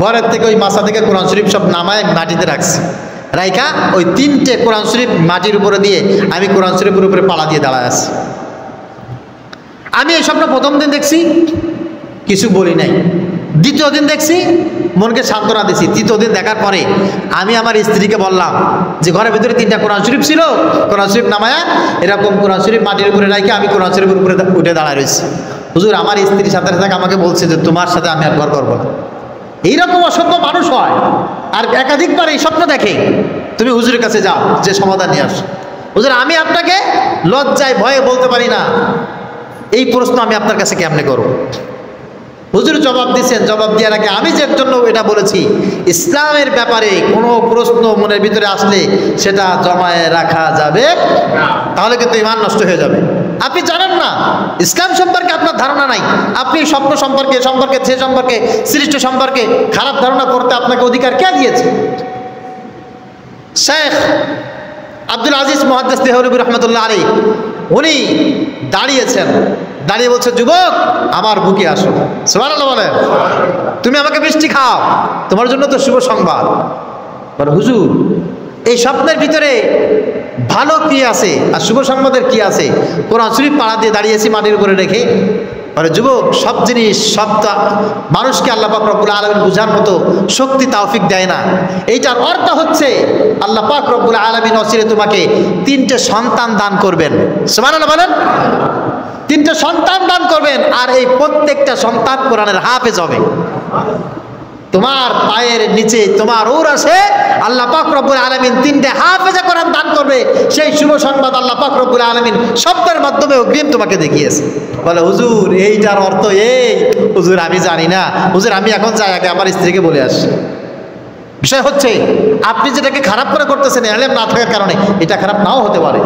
ঘরের থেকে ওই মাথা থেকে কোরআন শরীফ সব নামায় মাটিতে রাখছি, রাইখা ওই 3টে কোরআন শরীফ মাটির উপরে দিয়ে আমি কোরআন শরীফের উপরে পালা দিয়ে দাঁড়ায় আছি। আমি এই স্বপ্ন প্রথম দিন দেখছি, কিছু বলি নাই। দ্বিতীয় দিন দেখছি, মনকে সান্ত্বনা দিছি। তৃতীয় দিন দেখার পরে আমি আমার স্ত্রীকে বললাম যে ঘরের ভিতরে 3টা কোরআন শরীফ ছিল, কোরআন শরীফ নামায়া এরকম কোরআন শরীফ মাটির উপরে রাখি আমি কোরআন শরীফের উপরে উঠে দাঁড়ায় রয়েছি। হুজুর আমার স্ত্রীর সাথে সাথে আমাকে বলছে যে তোমার সাথে আমি আর ঘর করবো না। এইরকম অসভ্য মানুষ হয় আর একাধিকবার এই স্বপ্ন দেখে। তুমি হুজুরের কাছে যাও, যে সমাধান নিয়ে আস। হুজুর আমি আপনাকে লজ্জায় ভয়ে বলতে পারি না, এই প্রশ্ন আমি আপনার কাছে কেমনে করব? হুজুর জবাব দিয়েছেন, জবাব দেওয়ার আগে আমি যে জন্য এটা বলেছি, ইসলামের ব্যাপারে কোনো প্রশ্ন মনের ভিতরে আসলে সেটা জমায়ে রাখা যাবে না, তাহলে কিন্তু ঈমান নষ্ট হয়ে যাবে। আপনি জানেন না, ইসলাম সম্পর্কে আপনার ধারণা নাই, আপনি স্বপ্ন সম্পর্কে সে সম্পর্কে সৃষ্টি সম্পর্কে খারাপ ধারণা করতে আপনাকে অধিকার কে দিয়েছে? শেখ আব্দুল আজিজ মুহাদ্দিস দেহলভী রহমতুল্লাহ আলাইহি উনি দাঁড়িয়েছেন, দাঁড়িয়ে বলছে, যুবক আমার বুকে আসো। সুবহানাল্লাহ বলেন। তুমি আমাকে মিষ্টি খাও, তোমার জন্য তো শুভ সংবাদ। বলে, হুজুর এই স্বপ্নের ভিতরে ভালো কি আছে আর শুভ সংবাদের কি আছে? কোরআন শরীফ পাড়া দিয়ে দাঁড়িয়েছি মাটির উপরে রেখে। বলে, যুবক সব জিনিস মানুষকে আল্লাহ পাক রব্বুল আলামিন বুঝার মতো শক্তি তৌফিক দেয় না। এইটার অর্থ হচ্ছে আল্লাহ পাক রব্বুল আলামিন অচিরে তোমাকে 3টে সন্তান দান করবেন। সুবহানাল্লাহ বলেন। 3টে সন্তান দান করবেন, আর এই প্রত্যেকটা সন্তান কোরআনের হাফেজ হবে। তোমার পায়ের নিচে তোমার ওরাসে আল্লাহ পাক রব্বুল আলামিন 3টে হাফেজে কোরআন দান করবে। সেই শুভ সংবাদ আল্লাহ পাক রব্বুল আলামিন শব্দের মাধ্যমে অগ্রিম তোমাকে দেখিয়েছে। বলে, হুজুর এইটার অর্থ এই? হুজুর আমি জানি না, হুজুর আমি এখন যাই আগে আমার স্ত্রীকে বলে আসি। বিষয় হচ্ছে আপনি যেটাকে খারাপ করে করতেছেন ইলম না থাকার কারণে, এটা খারাপ নাও হতে পারে।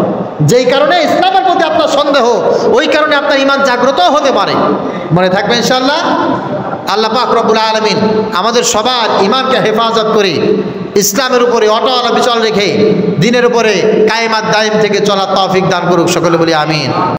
যেই কারণে ইসলামের প্রতি আপনার সন্দেহ, ওই কারণে আপনার ঈমান জাগ্রতও হতে পারে। মনে থাকবে ইনশাআল্লাহ। আল্লাহ পাক রব্বুল আলামিন আমাদের সবার ঈমানকে হেফাজত করে ইসলামের উপরে অটল অবিচল রেখে দিনের উপরে কায়েমাত দায়েম থেকে চলার তৌফিক দান করুক। সকলে বলি আমিন।